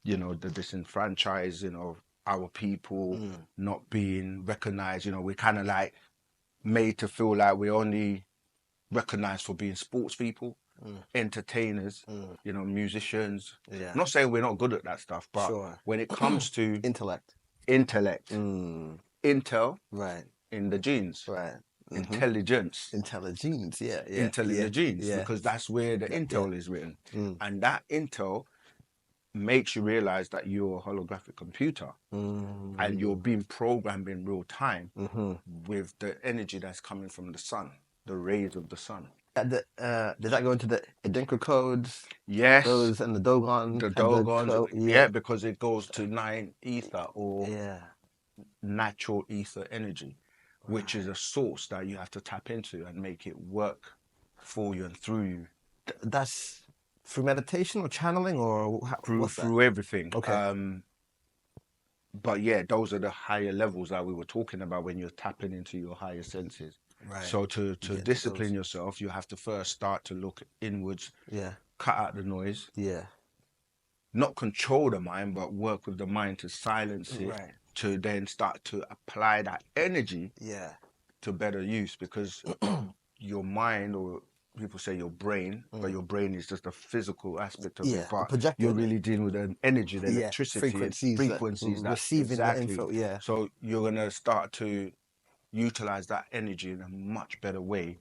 disenfranchising of our people not being recognized, we're kind of like made to feel like we're only recognized for being sports people, entertainers, musicians. Yeah. I'm not saying we're not good at that stuff, but when it comes to intellect, intel, right, in the genes, right. Intelligence, intelligence, intelligence, because that's where the intel is written, and that intel makes you realize that you're a holographic computer and you're being programmed in real time with the energy that's coming from the sun, the rays of the sun. Did that go into the Identical codes? Yes. Those and the Dogon? The Dogons, because it goes to 9 ether or natural ether energy, which is a source that you have to tap into and make it work for you and through you. That's through meditation or channeling or through everything. Okay. But yeah, those are the higher levels that we were talking about when you're tapping into your higher senses. Right. So to discipline yourself, you have to first start to look inwards. Yeah. Cut out the noise. Yeah. Not control the mind, but work with the mind to silence it. Right. To then start to apply that energy. Yeah. To better use, because your mind, or people say your brain, but your brain is just a physical aspect of it. But you're really dealing with an energy, the electricity, frequencies that receiving the info. Yeah. So you're gonna start to utilize that energy in a much better way,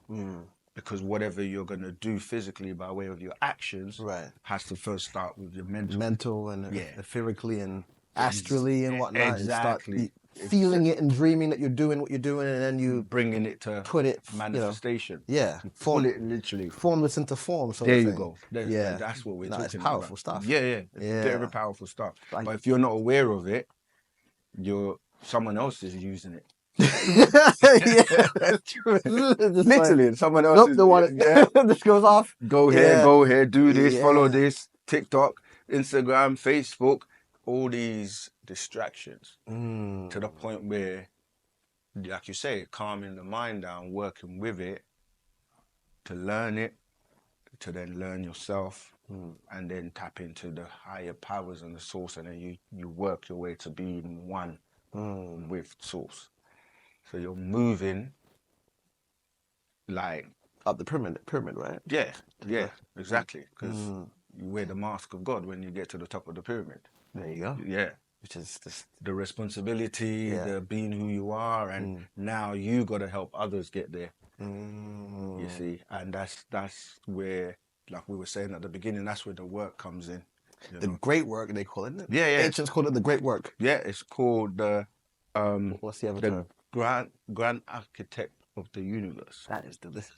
because whatever you're gonna do physically by way of your actions, has to first start with your mental and etherically and astrally and whatnot. Exactly. And start feeling it and dreaming that you're doing what you're doing, and then you bringing it to put it manifestation. Form it literally. Form this into form. There you go. That's what we're talking about. It's powerful stuff. Yeah. Very powerful stuff. But if you're not aware of it, someone else is using it. That's true. Literally, someone else is. The one this goes off. Go here, do this, follow this. TikTok, Instagram, Facebook, all these distractions to the point where, like you say, calming the mind down, working with it to learn it, to then learn yourself, and then tap into the higher powers and the source, and then you work your way to being one with source. So you're moving like up the pyramid, right? Yeah, exactly. Because you wear the mask of God when you get to the top of the pyramid. There you go. Yeah. which is just the responsibility, the being who you are, and now you got to help others get there. You see, and that's where, like we were saying at the beginning, that's where the work comes in. The great work, they call it, isn't it? Yeah, yeah. Ancients call it the great work. Yeah, it's called the What's the other term? grand architect of the universe. That is delicious.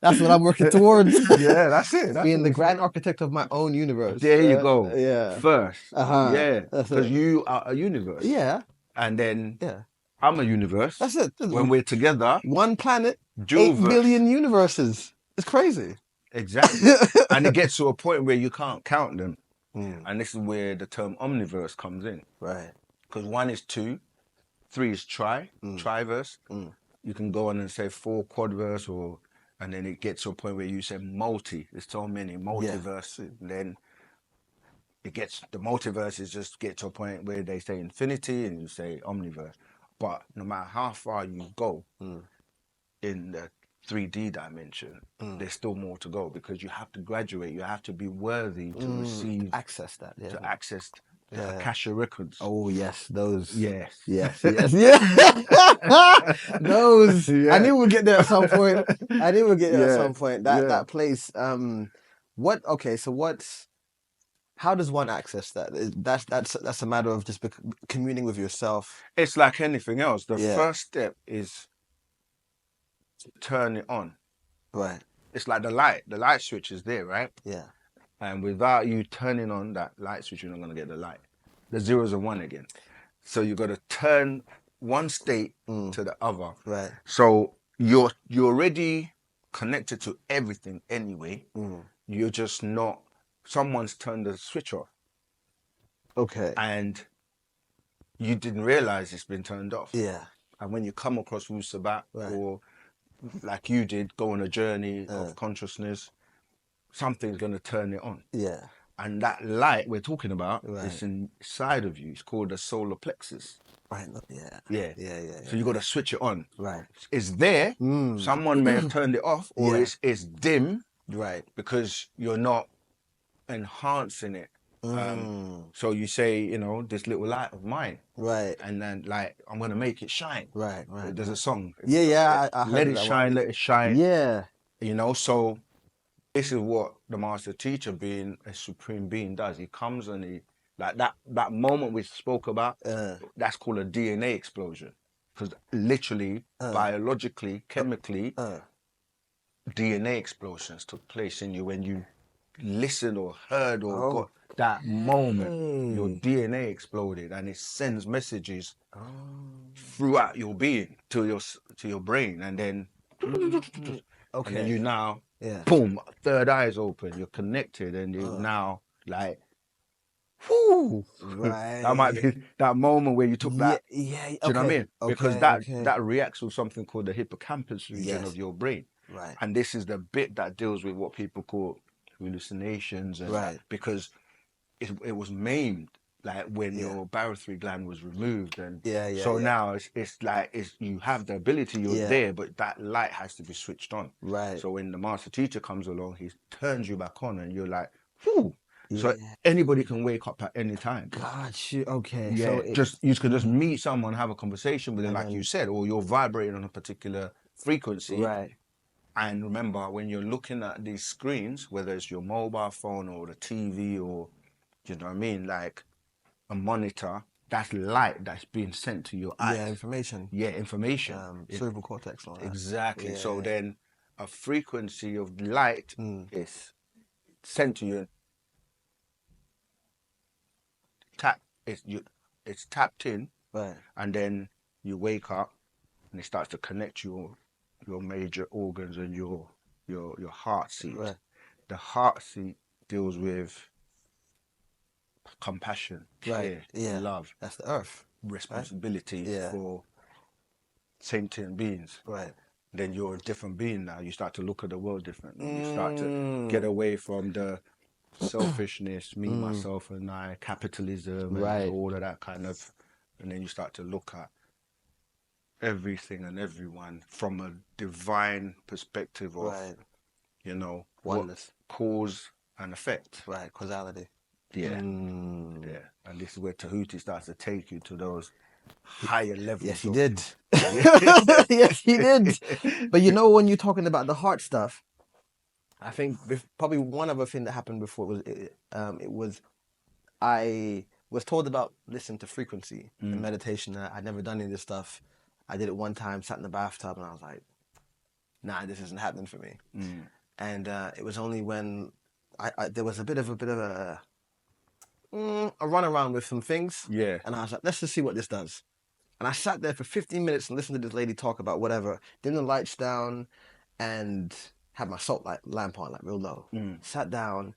That's what I'm working towards. Yeah, that's it. That's being the grand architect of my own universe. There you go. Yeah. First. Yeah. That's Because it. you are a universe. Yeah. And then Yeah. I'm a universe. That's it. When we're together. One planet, Jewelverse. 8 billion universes. It's crazy. Exactly. And it gets to a point where you can't count them. And this is where the term omniverse comes in. Right. Because 1 is 2, 3 is triverse. You can go on and say 4 quadverse, and then it gets to a point where you say multi. There's so many multiverse. And then the multiverses just get to a point where they say infinity and you say omniverse. But no matter how far you go in the 3D dimension, there's still more to go, because you have to graduate. You have to be worthy to receive, access that. Yeah. to access the Akasha records. Oh yes, those. Yes. Yeah. Those. Yeah. I knew we'd get there at some point. That place. How does one access that? That's a matter of just communing with yourself. It's like anything else. The first step is to turn it on. Right. It's like the light. The light switch is there, right? Yeah. And without you turning on that light switch, you're not going to get the light. The 0s and 1 again. So you got to turn one state to the other. Right. So you're already connected to everything anyway. You're just not. Someone's turned the switch off. Okay. And you didn't realize it's been turned off. Yeah. And when you come across Wu-Sabat, or like you did, go on a journey of consciousness, something's going to turn it on. Yeah. And that light we're talking about is inside of you. It's called the solar plexus. Right. Yeah. So you got to switch it on. Right. It's there. Someone may have turned it off, or it's dim. Right. Because you're not enhancing it. So you say, this little light of mine. Right. And then, like, I'm going to make it shine. Right. There's a song. I heard Let it shine, let it shine. Yeah. So this is what the master teacher, being a supreme being, does. He comes and he, like that moment we spoke about, that's called a DNA explosion. Because literally, biologically, chemically, DNA explosions took place in you when you listened or heard or got that moment. Your DNA exploded, and it sends messages throughout your being to your brain, and then and then you now boom, third eye's open, you're connected, and you're now like, whoo, right. That might be that moment where you took that. Do you know what I mean? Because that reacts with something called the hippocampus region of your brain. Right. And this is the bit that deals with what people call hallucinations, and because it was maimed, like when your barotheric gland was removed, and now it's like you have the ability, you're there, but that light has to be switched on. Right. So when the master teacher comes along, he turns you back on, and you're like, whew. So anybody can wake up at any time. Got you. Okay. Yeah. So you can just meet someone, have a conversation with them, like you said, or you're vibrating on a particular frequency. Right. And remember, when you're looking at these screens, whether it's your mobile phone or the TV or, you know what I mean, like a monitor, that's light that's being sent to your eyes. Yeah, information. Yeah, information. Cerebral cortex and all that. Exactly. So then a frequency of light is sent to you. It's tapped in, and then you wake up, and it starts to connect your major organs and your heart seat. Right. The heart seat deals with compassion, care, love. That's the earth. Responsibility for sentient beings. Right. Then you're a different being now. You start to look at the world differently. You start to get away from the selfishness, me, myself, and I, capitalism, and all of that kind of, and then you start to look at everything and everyone from a divine perspective of, oneness, cause and effect. Right, causality. Yeah. Yeah. And this is where Tahuti starts to take you to those higher levels. Yes, he did. Yes, he did. But you know, when you're talking about the heart stuff, I think probably one other thing that happened before was I was told about listening to frequency and meditation. I'd never done any of this stuff. I did it one time, sat in the bathtub, and I was like, nah, this isn't happening for me. And it was only when there was a bit of a run around with some things. Yeah. And I was like, let's just see what this does. And I sat there for 15 minutes and listened to this lady talk about whatever, dimmed the lights down, and had my salt lamp on, like real low. Sat down,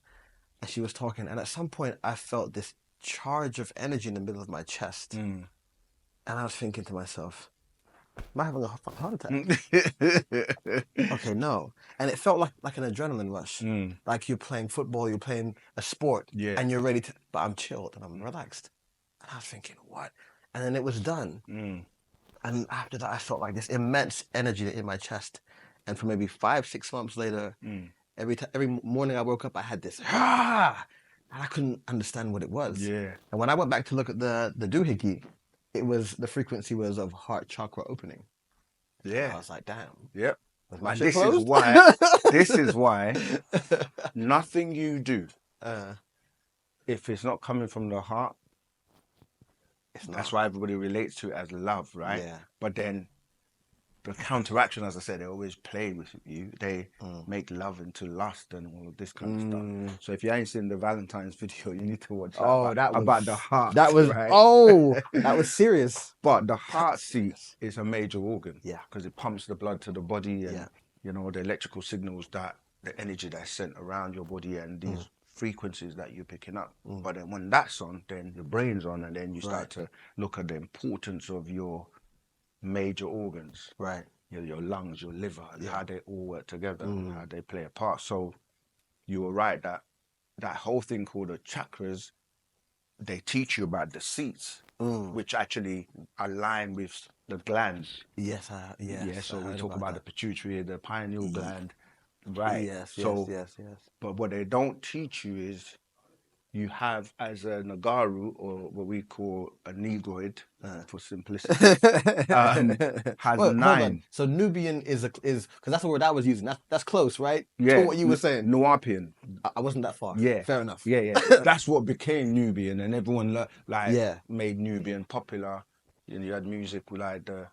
and she was talking, and at some point I felt this charge of energy in the middle of my chest. And I was thinking to myself, am I having a heart attack? Okay, no. And it felt like an adrenaline rush. Like you're playing football, you're playing a sport, and you're ready to, but I'm chilled and I'm relaxed. And I was thinking, what? And then it was done. And after that, I felt like this immense energy in my chest. And for maybe 5-6 months later, every morning I woke up, I had this, and I couldn't understand what it was. Yeah. And when I went back to look at the doohickey, the frequency was of heart chakra opening. Yeah. I was like, damn. Yep. Was my And shit this closed? is why nothing you do, if it's not coming from the heart, that's why everybody relates to it as love, right? Yeah. But then the counteraction, as I said, they always play with you. They make love into lust and all of this kind of stuff. So if you ain't seen the Valentine's video, you need to watch that. About the heart. That was right? That was serious. But the heart seat is a major organ. Yeah. Because it pumps the blood to the body and you know the electrical signals the energy that's sent around your body and these frequencies that you're picking up. But then when that's on, then your brain's on, and then you start to look at the importance of your major organs. Right. Your lungs, your liver, and how they all work together, how they play a part. So you were right that whole thing called the chakras, they teach you about the seats, which actually align with the glands. Yes. So we talk about the pituitary, the pineal gland. Right. Yes. But what they don't teach you is you have, as a Nagaru, or what we call a Negroid, for simplicity, has Hold 9. on. So Nubian is because that's the word I was using. That's close, right? Yeah. To what you were saying. Nuapian. I wasn't that far. Yeah. Fair enough. Yeah. That's what became Nubian, and everyone made Nubian popular. You had music with like the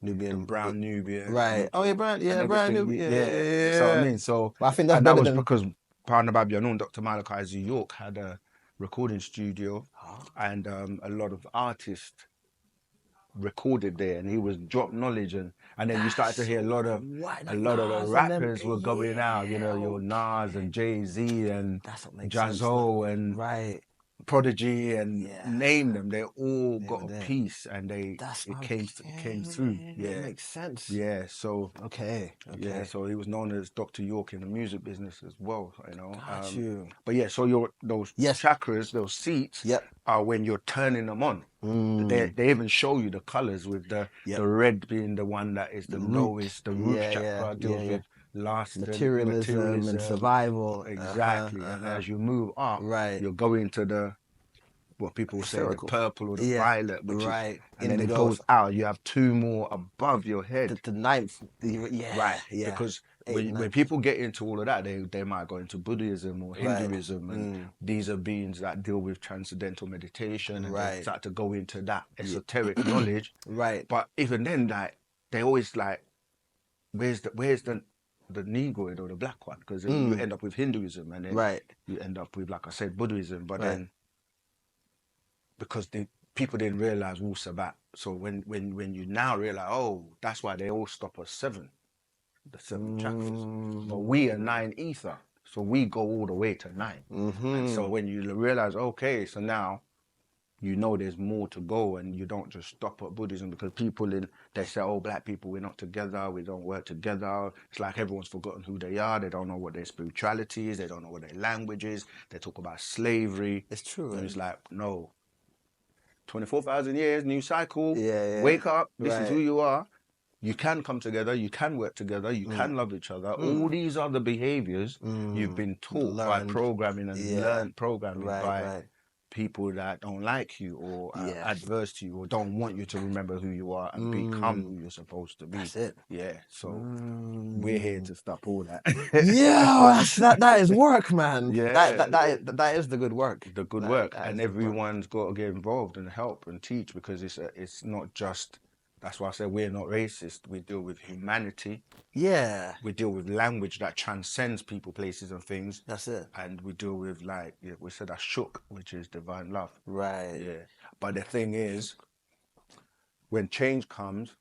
Nubian, brown Nubian. Right. Oh yeah, brown Nubian. Yeah. So I mean, I think that's that was because Partner Babyanun, Dr. Malachi Z. York, had a recording studio, and a lot of artists recorded there, and he was drop knowledge, and then you started to hear a lot of the rappers were going out, you know, your Nas and Jay-Z and Jazzo and Prodigy and name them, they all got a piece, and it came through. Yeah, that makes sense. Yeah, so okay. Yeah, so he was known as Dr. York in the music business as well, you know. Got you. But yeah, so those chakras, those seats, are when you're turning them on. They even show you the colors, with the red being the one that is the lowest, the root chakra deals with lust, materialism and survival. Exactly. And as you move up, you're going to what people say the purple or the violet, which is, and then it goes out. You have 2 more above your head. The ninth, because when people get into all of that, they might go into Buddhism or Hinduism, and these are beings that deal with transcendental meditation, and they start to go into that esoteric knowledge. But even then, like, they always like, where's the Negroid or the black one? Because you end up with Hinduism, and then you end up with, like I said, Buddhism. But then, because people didn't realize Wu-Sabat, so when you now realize, oh, that's why they all stop at 7, the 7 chakras. But we are 9 ether, so we go all the way to 9. And so when you realize, okay, so now you know there's more to go, and you don't just stop at Buddhism, because people they say, oh, black people, we're not together, we don't work together. It's like everyone's forgotten who they are. They don't know what their spirituality is. They don't know what their language is. They talk about slavery. It's true. And it's like, no. 24,000 years, new cycle. Wake up. This is who you are. you can come together, you can work together, you can love each other. All these other behaviors you've been taught by programming and learned programming by people that don't like you or are adverse to you or don't want you to remember who you are and become who you're supposed to be. That's it. Yeah, so we're here to stop all that. That is work, man. Yeah. That is the good work. The good work, and everyone's got to get involved and help and teach, because it's not just. That's why I say we're not racist. We deal with humanity. Yeah. We deal with language that transcends people, places, and things. That's it. And we deal with, like, we said, ashuk, which is divine love. Right. Yeah. But the thing is, when change comes,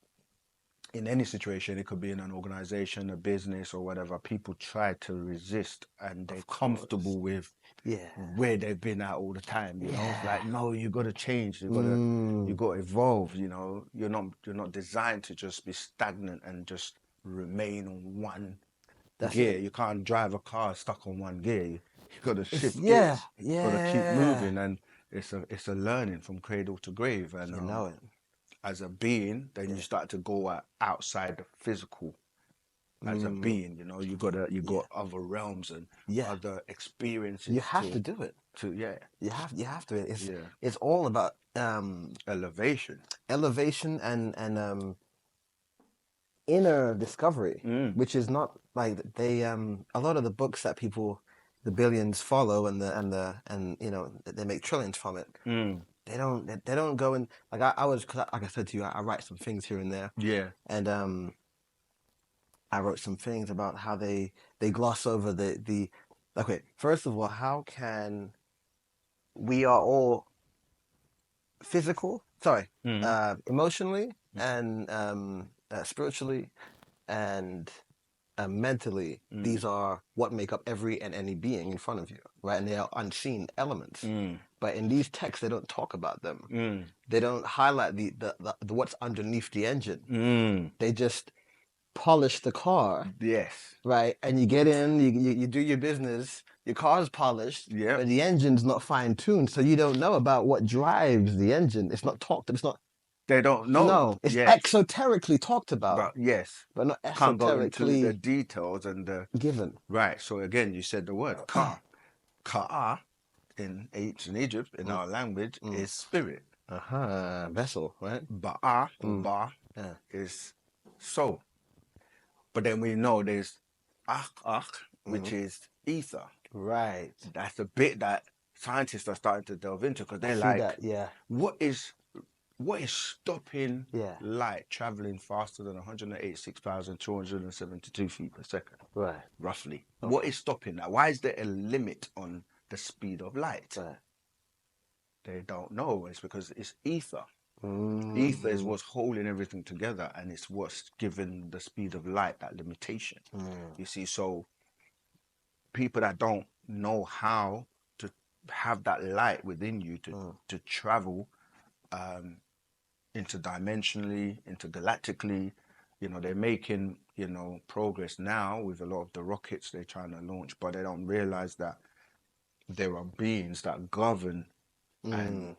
in any situation, it could be in an organization, a business, or whatever, people try to resist, and they're comfortable with where they've been at all the time. You know, it's like, no, you got to change. You got to evolve. You know, you're not designed to just be stagnant and just remain on one gear. You can't drive a car stuck on one gear. You got to shift gears. You got to keep moving, and it's a learning from cradle to grave. And you know it. As a being, then you start to go outside the physical. As a being, you know, you got other realms and other experiences. You have to do it. You have to. It's all about elevation and inner discovery, which is not like they a lot of the books that people, the billions follow and you know, they make trillions from it. They don't go in, like I was, cause like I said to you, I write some things here and there. Yeah. And I wrote some things about how they gloss over the okay, first of all, how can we are all emotionally and spiritually and mentally, these are what make up every and any being in front of you, right? And they are unseen elements. But in these texts, they don't talk about them. They don't highlight the what's underneath the engine. They just polish the car. Yes. Right? And you get in, you do your business, your car's polished, but the engine's not fine-tuned, so you don't know about what drives the engine. It's not talked, it's not... They don't know. No, it's exoterically talked about. But but not esoterically... Can't go into the details and the... Given. Right, so again, you said the word ka. Ka in ancient Egypt, in our language, is spirit. Vessel, right? Ba is soul. But then we know there's which is ether. Right. That's the bit that scientists are starting to delve into, because they're like, what is stopping light traveling faster than 186,272 feet per second? Right. Roughly. Okay. What is stopping that? Why is there a limit on the speed of light? Right. They don't know. It's because it's ether. Ether is what's holding everything together, and it's what's given the speed of light that limitation. You see, so people that don't know how to have that light within you to travel interdimensionally, intergalactically, you know, they're making, you know, progress now with a lot of the rockets they're trying to launch, but they don't realize that there are beings that govern and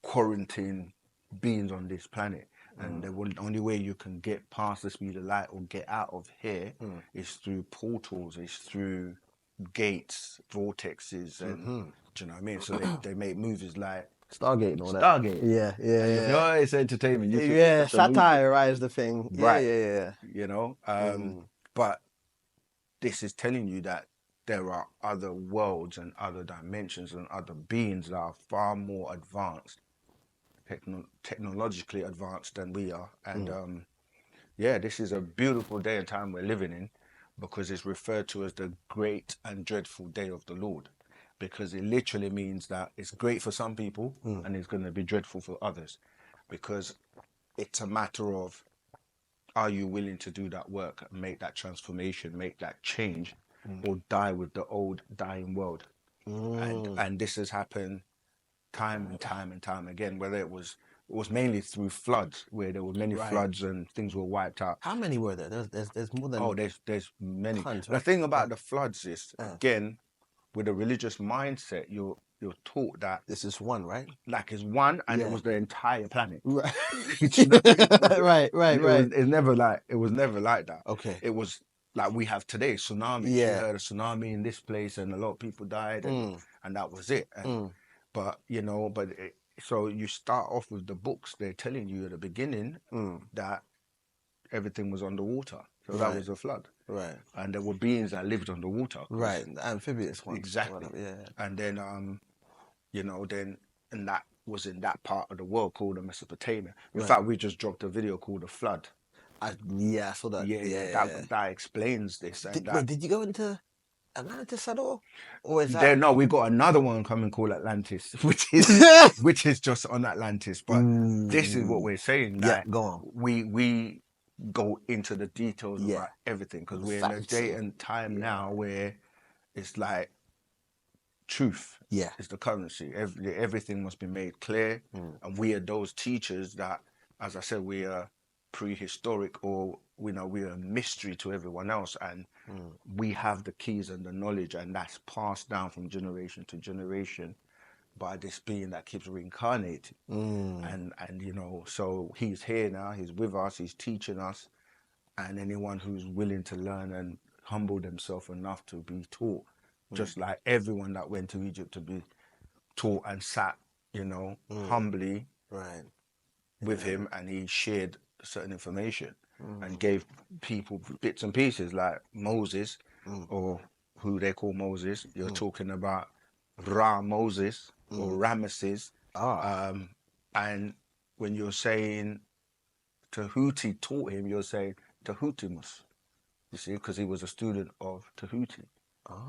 quarantine beings on this planet, and the only way you can get past the speed of light or get out of here is through portals, is through gates, vortexes, and do you know what I mean? So they make movies like Stargate and all that. Stargate. Yeah. No, it's entertainment. Satirize the thing. Right. Yeah. You know, but this is telling you that there are other worlds and other dimensions and other beings that are far more advanced, technologically advanced than we are. And this is a beautiful day and time we're living in, because it's referred to as the great and dreadful day of the Lord, because it literally means that it's great for some people and it's going to be dreadful for others, because it's a matter of, are you willing to do that work, make that transformation, make that change, or die with the old dying world? And this has happened time and time again, whether it was mainly through floods, where there were many floods and things were wiped out. How many were there? There's more than... Oh, there's many. Tons, The thing about the floods is, again, with a religious mindset, you're taught that This is one, right? like it's one, and it Yeah. was the entire planet. Right. You know? Right. It was never like that. Okay. It was like we have today, tsunamis. You Yeah. heard a tsunami in this place, and a lot of people died, and that was it. And but you know, so you start off with the books. They're telling you at the beginning that everything was underwater. So that Right. was a flood. Right. And there were beings that lived underwater. Right. The amphibious ones. Exactly. Yeah. And then you know, and that was in that part of the world called the Mesopotamia. In fact, we just dropped a video called The Flood. I saw that. That explains this. And Wait, did you go into Atlantis at all? Or is that... No, we got another one coming called Atlantis, which is just on Atlantis. But this is what we're saying. That go on. We go into the details about everything, because we're in a day and time now where it's like truth is the currency. Everything must be made clear, and we are those teachers that, as I said, we are prehistoric, or we are a mystery to everyone else, and we have the keys and the knowledge, and that's passed down from generation to generation by this being that keeps reincarnating. And you know, so he's here now, he's with us, he's teaching us, and anyone who's willing to learn and humble themselves enough to be taught, just like everyone that went to Egypt to be taught and sat, you know, humbly with him, and he shared certain information and gave people bits and pieces, like Moses, or who they call Moses. You're talking about Moses or Ramesses. And when you're saying Tahuti taught him, you're saying Tahutimus. You see, because he was a student of Tahuti.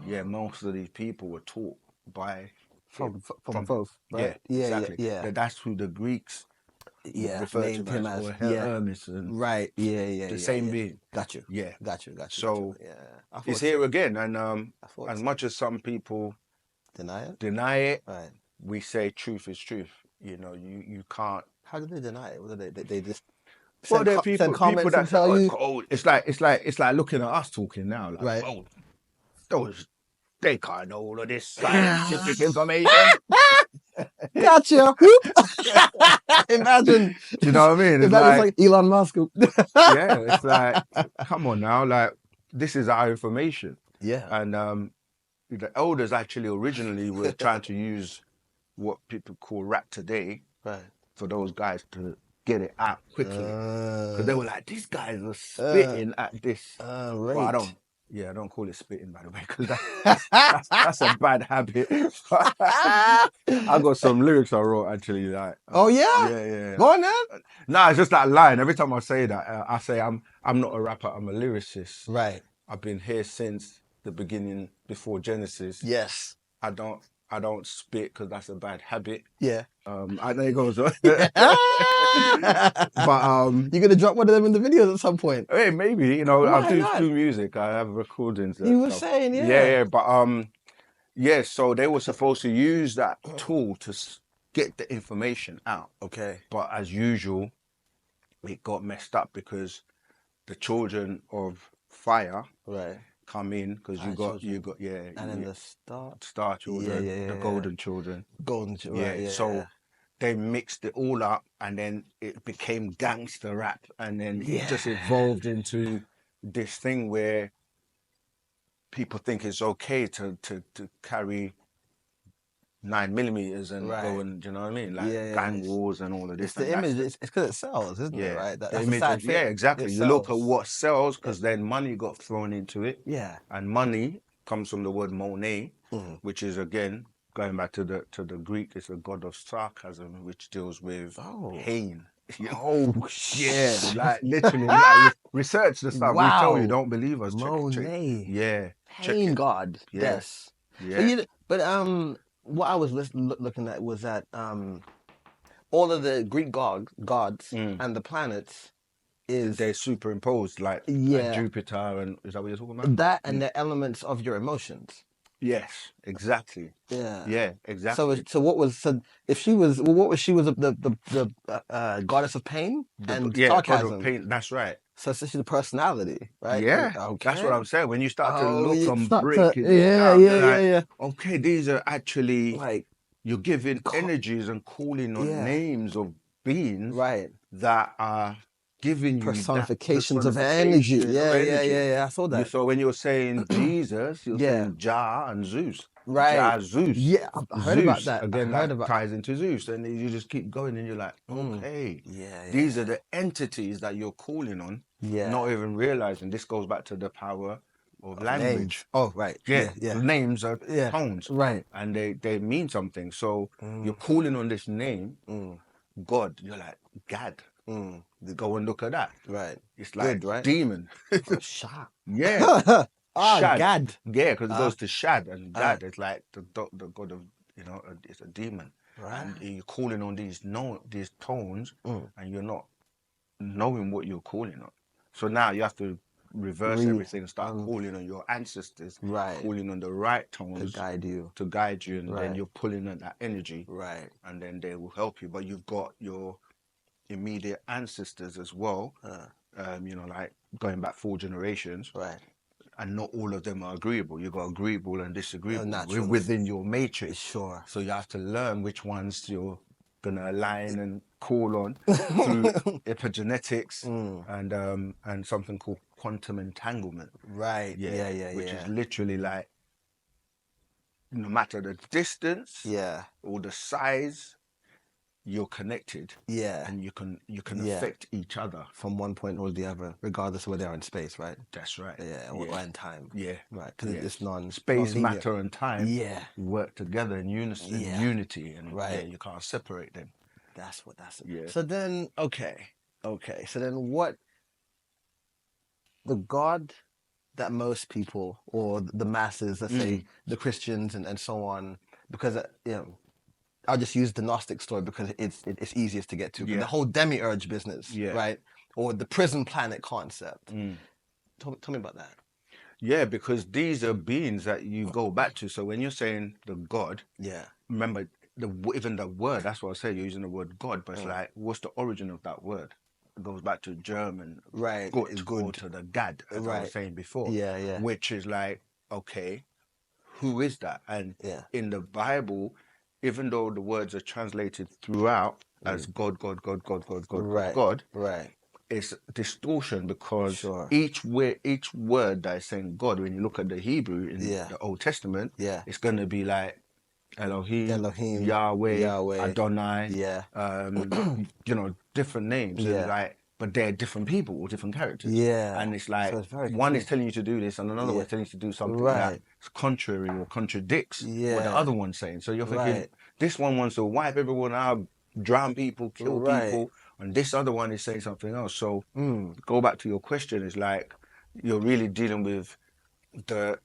Yeah, most of these people were taught by from both. Right? Yeah, exactly. Yeah. That's who the Greeks referred to him as, or Hermes, and the same being. Got you. Yeah, got you. So it's here again, and as much as some people deny it, we say truth is truth. You know, you can't. How do they deny it? What do they just? Well, there are people that tell you. Oh, it's like looking at us talking now. Like, oh, they can't know all of this scientific information. Gotcha. Imagine. Do you know what I mean? It's like Elon Musk. Yeah, it's like, come on now, like, this is our information. Yeah. And the elders actually originally were trying to use what people call rap today, for those guys to get it out quickly. Because they were like, these guys are spitting at this. Well, I don't call it spitting, by the way, because that's a bad habit. I got some lyrics I wrote, actually. Like, oh, yeah? Yeah. Go on, then. Nah, it's just that line. Every time I say that, I say I'm not a rapper, I'm a lyricist. Right. I've been here since the beginning, before Genesis. Yes. I don't spit because that's a bad habit. Yeah. I know it goes on. But you're gonna drop one of them in the videos at some point. Hey, maybe, you know, I do music. I have recordings. You were saying, yeah. But so they were supposed to use that tool to get the information out. Okay. But as usual, it got messed up because the children of fire come in, because you got and then the star children, the golden children. So they mixed it all up, and then it became gangster rap, and then it just evolved into this thing where people think it's okay to carry 9mm and go and, you know what I mean, like gang wars and all of this. It's the image. It's because it sells, isn't it? Right. That's the image. Exactly. You look at what sells, because then money got thrown into it. Yeah. And money comes from the word Monet, which is, again, going back to the Greek, it's a god of sarcasm, which deals with pain. Yeah, like literally, like, research the stuff. We tell you, don't believe us. Monet. Yeah. Pain god. Yes. Yeah. But what I was looking at was that all of the Greek gods and the planets they're superimposed, like Jupiter, and is that what you're talking about? That and the elements of your emotions. Yes, exactly. Yeah, exactly. If she was, what was she? Was the goddess of pain and sarcasm? God of pain. That's right. So she's the personality, right? Yeah, that's what I'm saying. When you start to look and break it down, yeah. Okay, these are actually like you're giving energies and calling on names of beings that are giving you personifications of energy. Yeah. I saw that. So when you're saying Jesus, you're saying Jah and Zeus. Right. Jah, Zeus. Yeah, I heard about that. Again, that ties into Zeus. And you just keep going and you're like, okay, these are the entities that you're calling on, not even realizing. This goes back to the power of language. Names. Oh, right. Yeah. Names are tones. Right. And they mean something. So you're calling on this name, God. You're like, Gad. Go and look at that. Right. It's like good, right? Demon. Shad. Yeah. Shad. Gad. Yeah, because it goes to Shad, and Gad is like the god of, it's a demon. Right. And you're calling on these tones, and you're not knowing what you're calling on. So now you have to reverse everything and start calling on your ancestors, calling on the right tones to guide you, and then you're pulling on that energy, and then they will help you. But you've got your immediate ancestors as well, like going back 4 generations, and not all of them are agreeable. You've got agreeable and disagreeable within your matrix. Sure. So you have to learn which ones you're gonna align and call on through epigenetics and something called quantum entanglement. Right. Yeah. Which is literally like, no matter the distance, or the size, you're connected, and you can affect each other from one point or the other, regardless of where they are in space, right? That's right. Or in time. Right, because it's space, matter, and time. Work together in unison, unity, and you can't separate them. That's it. So then, okay. So then, what the God that most people or the masses, let's say the Christians and so on, because I'll just use the Gnostic story because it's easiest to get to. The whole demiurge business, right? Or the prison planet concept. Tell me about that. Yeah, because these are beings that you go back to. So when you're saying the God, remember even the word. That's what I say. You're using the word God, but it's like, what's the origin of that word? It goes back to German, gut, or to the Gad, as I was saying before. Which is like, okay, who is that? And in the Bible, even though the words are translated throughout as God, it's distortion because each word that is saying God, when you look at the Hebrew in the Old Testament, it's going to be like Elohim, Yahweh, Adonai, different names. And like, but they're different people or different characters. And it's like, one is telling you to do this and another one is telling you to do something that's contrary or contradicts what the other one's saying. So you're thinking, this one wants to wipe everyone out, drown people, kill people, and this other one is saying something else. So go back to your question, is like, you're really dealing with the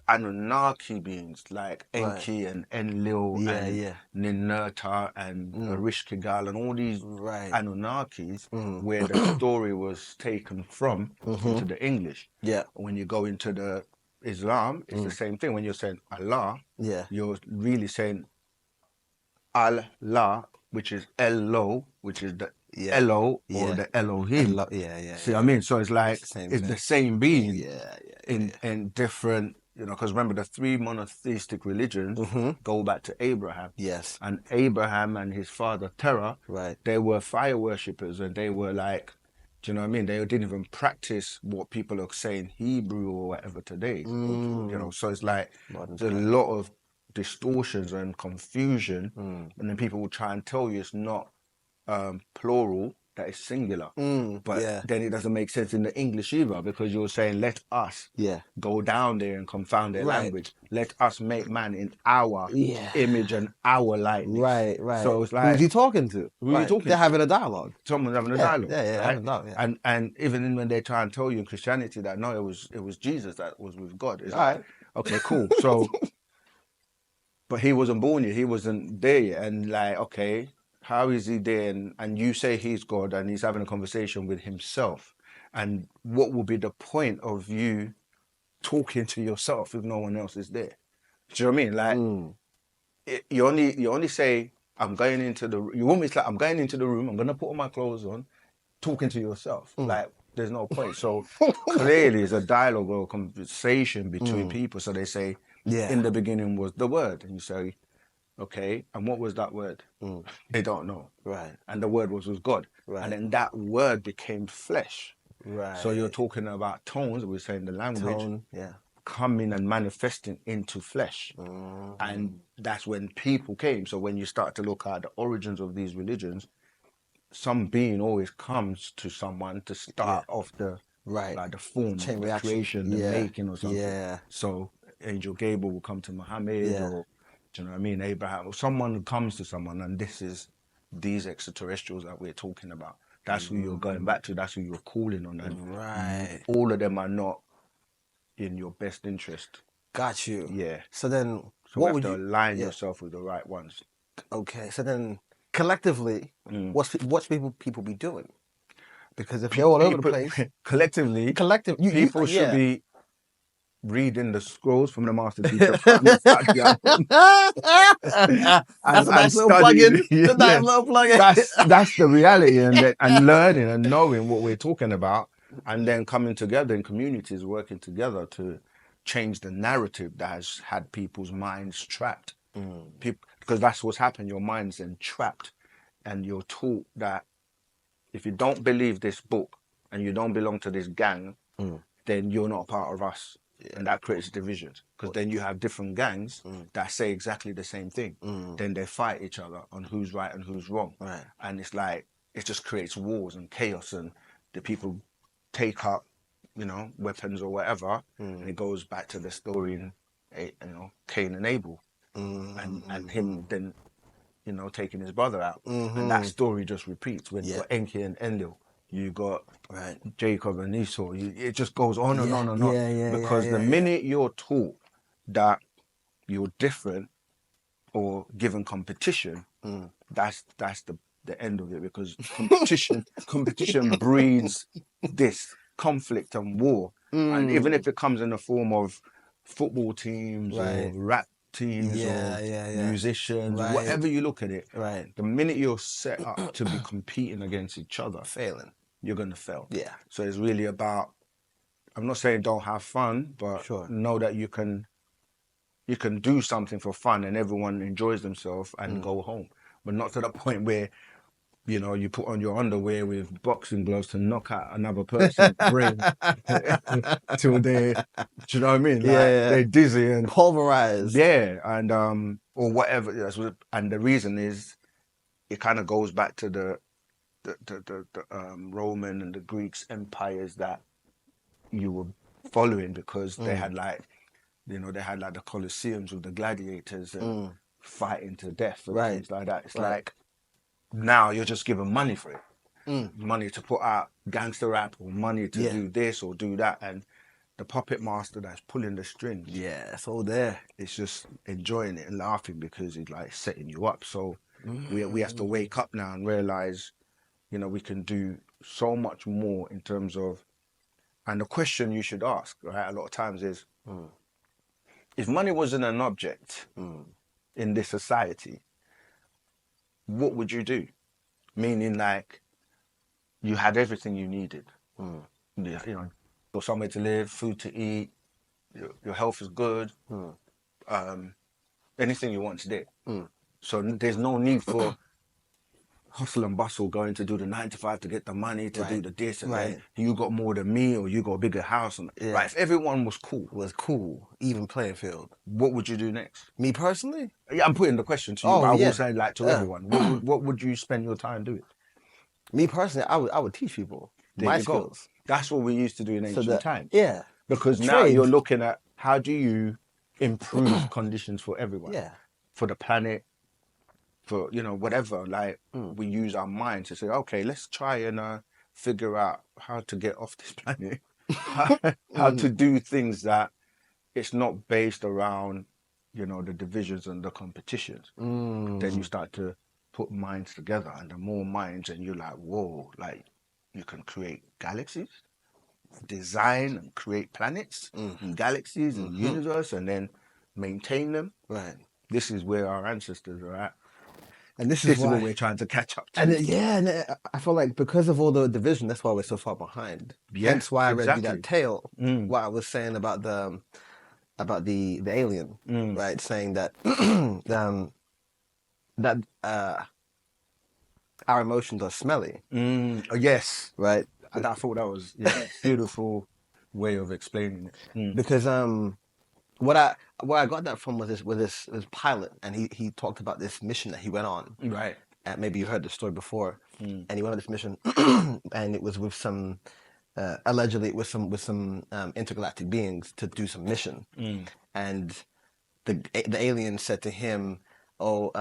Anunnaki beings like Enki and Enlil and Ninurta and Erishkigal and all these Anunnakis where the story was taken from into the English. When you go into the Islam, it's the same thing. When you're saying Allah, you're really saying Allah, which is Elo, which is the Elo or the Elohim. See what I mean? So it's like it's the same being in different, because remember the 3 monotheistic religions go back to Abraham. And Abraham and his father Terah, they were fire worshippers, and they were like, do you know what I mean? They didn't even practice what people are saying Hebrew or whatever today. So it's like there's a lot of distortions and confusion, and then people will try and tell you it's not plural, that is singular. But then it doesn't make sense in the English either, because you're saying, let us go down there and confound their language. Let us make man in our image and our likeness. So it's like, who's he talking to? Who are you talking to? They're having a dialogue. Someone's having a dialogue. Having a dialogue, And even when they try and tell you in Christianity that no, it was Jesus that was with God. It's like, okay, cool. So but he wasn't born yet, he wasn't there yet, and like, okay, how is he there? And you say he's God and he's having a conversation with himself. And what will be the point of you talking to yourself if no one else is there? Do you know what I mean? Like, you only say, I'm going into the room. You want me to, like, I'm going into the room, I'm going to put all my clothes on, talking to yourself. Like, there's no point. So clearly it's a dialogue or a conversation between people. So they say, in the beginning was the word. And you say, Okay, and what was that word? They don't know. Right. And the word was God. Right. And then that word became flesh. Right. So you're talking about tones, we're saying the language, Tone. Yeah. coming and manifesting into flesh. And that's when people came. So when you start to look at the origins of these religions, some being always comes to someone to start off the Right. like the form, Chain the reaction. creation, the making or something. Yeah. So Angel Gabriel will come to Muhammad, or do you know what I mean, Abraham, or someone comes to someone, and this is these extraterrestrials that we're talking about. That's who you're going back to. That's who you're calling on, and all of them are not in your best interest. Got you. Yeah. So then, So what you have would to you align yourself with the right ones. Okay. So then, collectively, what's people be doing? Because if they're all over the place, collectively, you people should yeah. be reading the scrolls from the master teacher and That's a nice little plug-in. yeah, Nice little plug-in. that's the reality, and learning and knowing what we're talking about, and then coming together in communities, working together to change the narrative that has had people's minds trapped. Because that's what's happened. Your mind's then trapped, and you're taught that if you don't believe this book and you don't belong to this gang, then you're not a part of us. And that creates divisions, because then you have different gangs that say exactly the same thing. Then they fight each other on who's right and who's wrong. Right. And it's like, it just creates wars and chaos, and the people take up, weapons or whatever. And it goes back to the story in, Cain and Abel, and him then, taking his brother out. And that story just repeats when you got Enki and Enlil. You got Jacob and Esau. It just goes on and on and on. Because the minute you're taught that you're different or given competition, that's the end of it. Because competition breeds this conflict and war. And even if it comes in the form of football teams or rap teams or musicians, or whatever you look at it, the minute you're set up to be competing against each other, Failing, you're going to fail. Yeah. So it's really about, I'm not saying don't have fun, but know that you can do something for fun and everyone enjoys themselves and go home. But not to the point where, you put on your underwear with boxing gloves to knock out another person's brain till they, do you know what I mean? Like, they're dizzy and pulverized. Yeah, and or whatever. And the reason is, it kind of goes back to the Roman and the Greeks empires that you were following, because they had they had like the Colosseums with the gladiators and fighting to death and things like that. It's like, now you're just given money for it. Money to put out gangster rap, or money to do this or do that. And the puppet master that's pulling the strings, it's all there. It's just enjoying it and laughing because he's like setting you up. So we have to wake up now and realize, we can do so much more in terms of, and the question you should ask, right, a lot of times is, if money wasn't an object in this society, what would you do? Meaning, like, you had everything you needed. Got somewhere to live, food to eat, your health is good, anything you want is there. So there's no need for hustle and bustle, going to do the 9 to 5 to get the money to do the this, and then you got more than me, or you got a bigger house. And if everyone was cool, even playing field, what would you do next? Me personally? Yeah, I'm putting the question to you, but I will say, like, to everyone, what would you spend your time doing? Me personally, I would teach people my skills. That's what we used to do in ancient times. Yeah. Because now you're looking at, how do you improve conditions for everyone? Yeah. For the planet, for, whatever. Like, we use our mind to say, okay, let's try and figure out how to get off this planet. how to do things that it's not based around, the divisions and the competitions. Then you start to put minds together, and the more minds, and you're like, whoa, like, you can create galaxies, design and create planets and galaxies and universe, and then maintain them. Right. This is where our ancestors are at. And this is what we're trying to catch up to. And I feel like because of all the division, that's why we're so far behind. Hence why I read you that tale, what I was saying about the alien, right? Saying that that our emotions are smelly, Yes. right? And I thought that was beautiful way of explaining it. Because what I got that from was this pilot, and he talked about this mission that he went on. Right. And maybe you heard the story before. And he went on this mission, and it was with some allegedly with some intergalactic beings to do some mission. And the alien said to him, "Oh,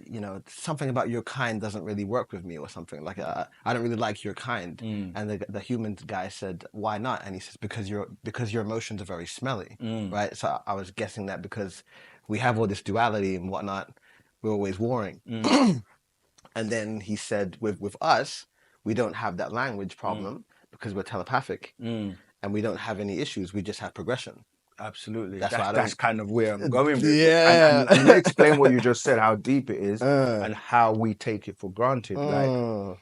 you know, something about your kind doesn't really work with me," or something like, "I don't really like your kind." And the human guy said, "Why not?" And he says, because your emotions are very smelly, right? So I was guessing that because we have all this duality and whatnot, we're always warring. And then he said, with us, we don't have that language problem because we're telepathic, and we don't have any issues. We just have progression. Absolutely. That's That's kind of where I'm going with Yeah. it. And let me explain what you just said, how deep it is, and how we take it for granted. Like,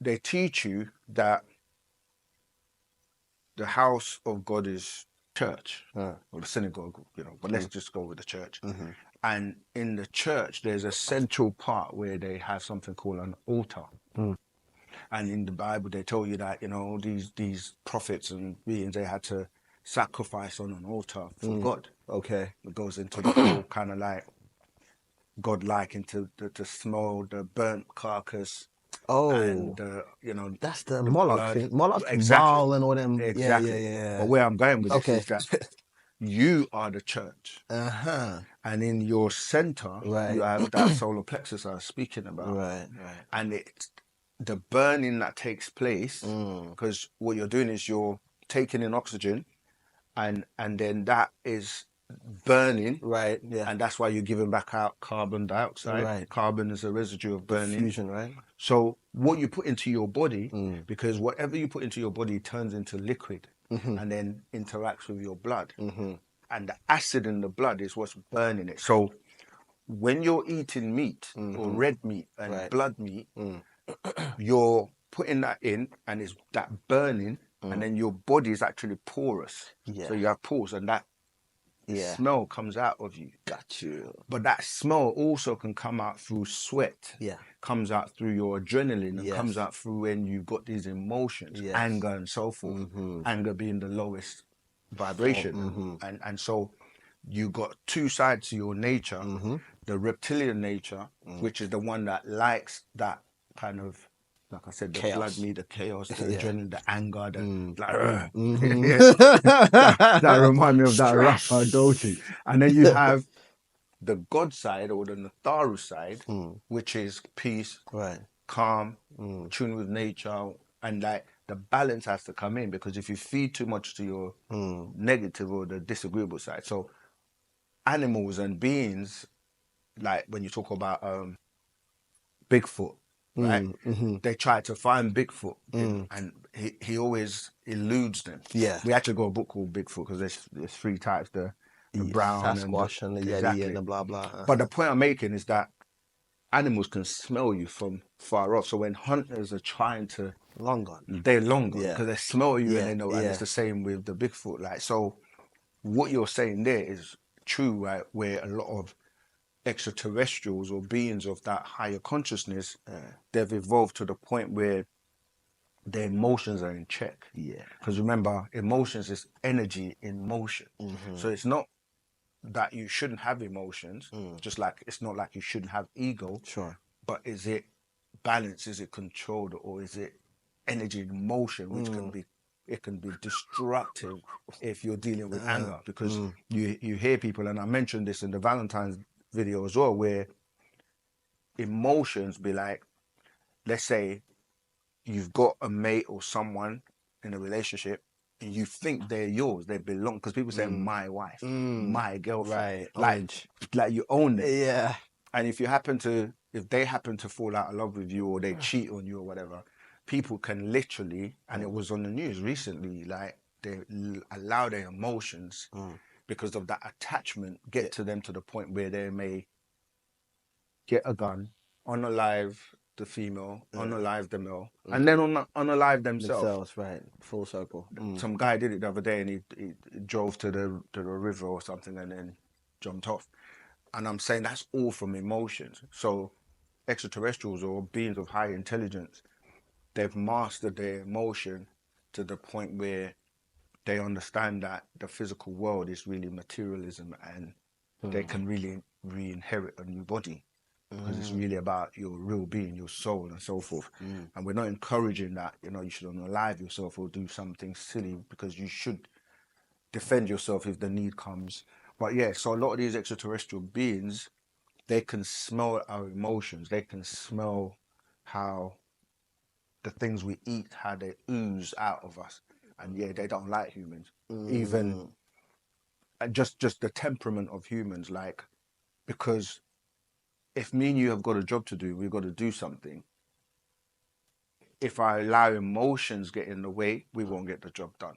they teach you that the house of God is church, or the synagogue, you know, but let's just go with the church. And in the church, there's a central part where they have something called an altar. And in the Bible, they tell you that, you know, these prophets and beings, they had to sacrifice on an altar for God. Okay. It goes into the whole kind of like God-like, into the smell, the burnt carcass. Oh, and you know, that's the Moloch blood. thing. Moloch, Exactly. Baal, and all them. Exactly. Yeah. But where I'm going with this Okay. is that you are the church, Uh-huh. and in your center, Right. you have that solar plexus I was speaking about. Right. And it's the burning that takes place, because what you're doing is you're taking in oxygen, and then that is burning. Right. Yeah. And that's why you're giving back out carbon dioxide. Right. Carbon is a residue of burning. Fusion, right? So what you put into your body, because whatever you put into your body turns into liquid and then interacts with your blood. And the acid in the blood is what's burning it. So when you're eating meat or red meat and blood meat, you're putting that in, and it's that burning, and then your body is actually porous. Yeah. So you have pores, and that smell comes out of you. Got you. But that smell also can come out through sweat. Yeah. Comes out through your adrenaline, and comes out through when you've got these emotions, anger and so forth. Anger being the lowest vibration. And so you got two sides to your nature. The reptilian nature, which is the one that likes that kind of, like I said, the Chaos. blood meat, the chaos, the adrenaline, the anger, that remind me of that rapper Dochi. And then you have the God side, or the Natharu side, which is peace, calm, tune with nature, and like the balance has to come in, because if you feed too much to your negative or the disagreeable side, so animals and beings, like when you talk about Bigfoot, right? They try to find Bigfoot, and he always eludes them. Yeah. We actually got a book called Bigfoot, because there's three types: the brown, Sasquatch, and the Yeti, and the blah blah. But the point I'm making is that animals can smell you from far off. So when hunters are trying to, they're long gone, because they smell you and they know. And it's the same with the Bigfoot. Like, so what you're saying there is true, right? Where a lot of extraterrestrials or beings of that higher consciousness, they've evolved to the point where their emotions are in check. Because remember, emotions is energy in motion. So it's not that you shouldn't have emotions, just like it's not like you shouldn't have ego. Sure. But is it balanced? Is it controlled? Or is it energy in motion, which can be destructive if you're dealing with anger? Because you hear people, and I mentioned this in the Valentine's video as well, where emotions be like, let's say you've got a mate or someone in a relationship, and you think they're yours, they belong, because people say my wife, my girlfriend, like you own it. Yeah. And if they happen to fall out of love with you, or they cheat on you or whatever, people can literally, and it was on the news recently, like they allow their emotions, because of that attachment, get to them to the point where they may get a gun, unalive the female, unalive the male, and then unalive themselves. Right. Full circle. Some guy did it the other day, and he drove to the river or something, and then jumped off. And I'm saying that's all from emotions. So extraterrestrials or beings of high intelligence, they've mastered their emotion to the point where they understand that the physical world is really materialism, and they can really re-inherit a new body, because it's really about your real being, your soul, and so forth. And we're not encouraging that, you should unalive yourself or do something silly, because you should defend yourself if the need comes. But yeah, so a lot of these extraterrestrial beings, they can smell our emotions. They can smell how the things we eat, how they ooze out of us. And yeah, they don't like humans. Even just the temperament of humans, like, because if me and you have got a job to do, we've got to do something. If I allow emotions get in the way, we won't get the job done.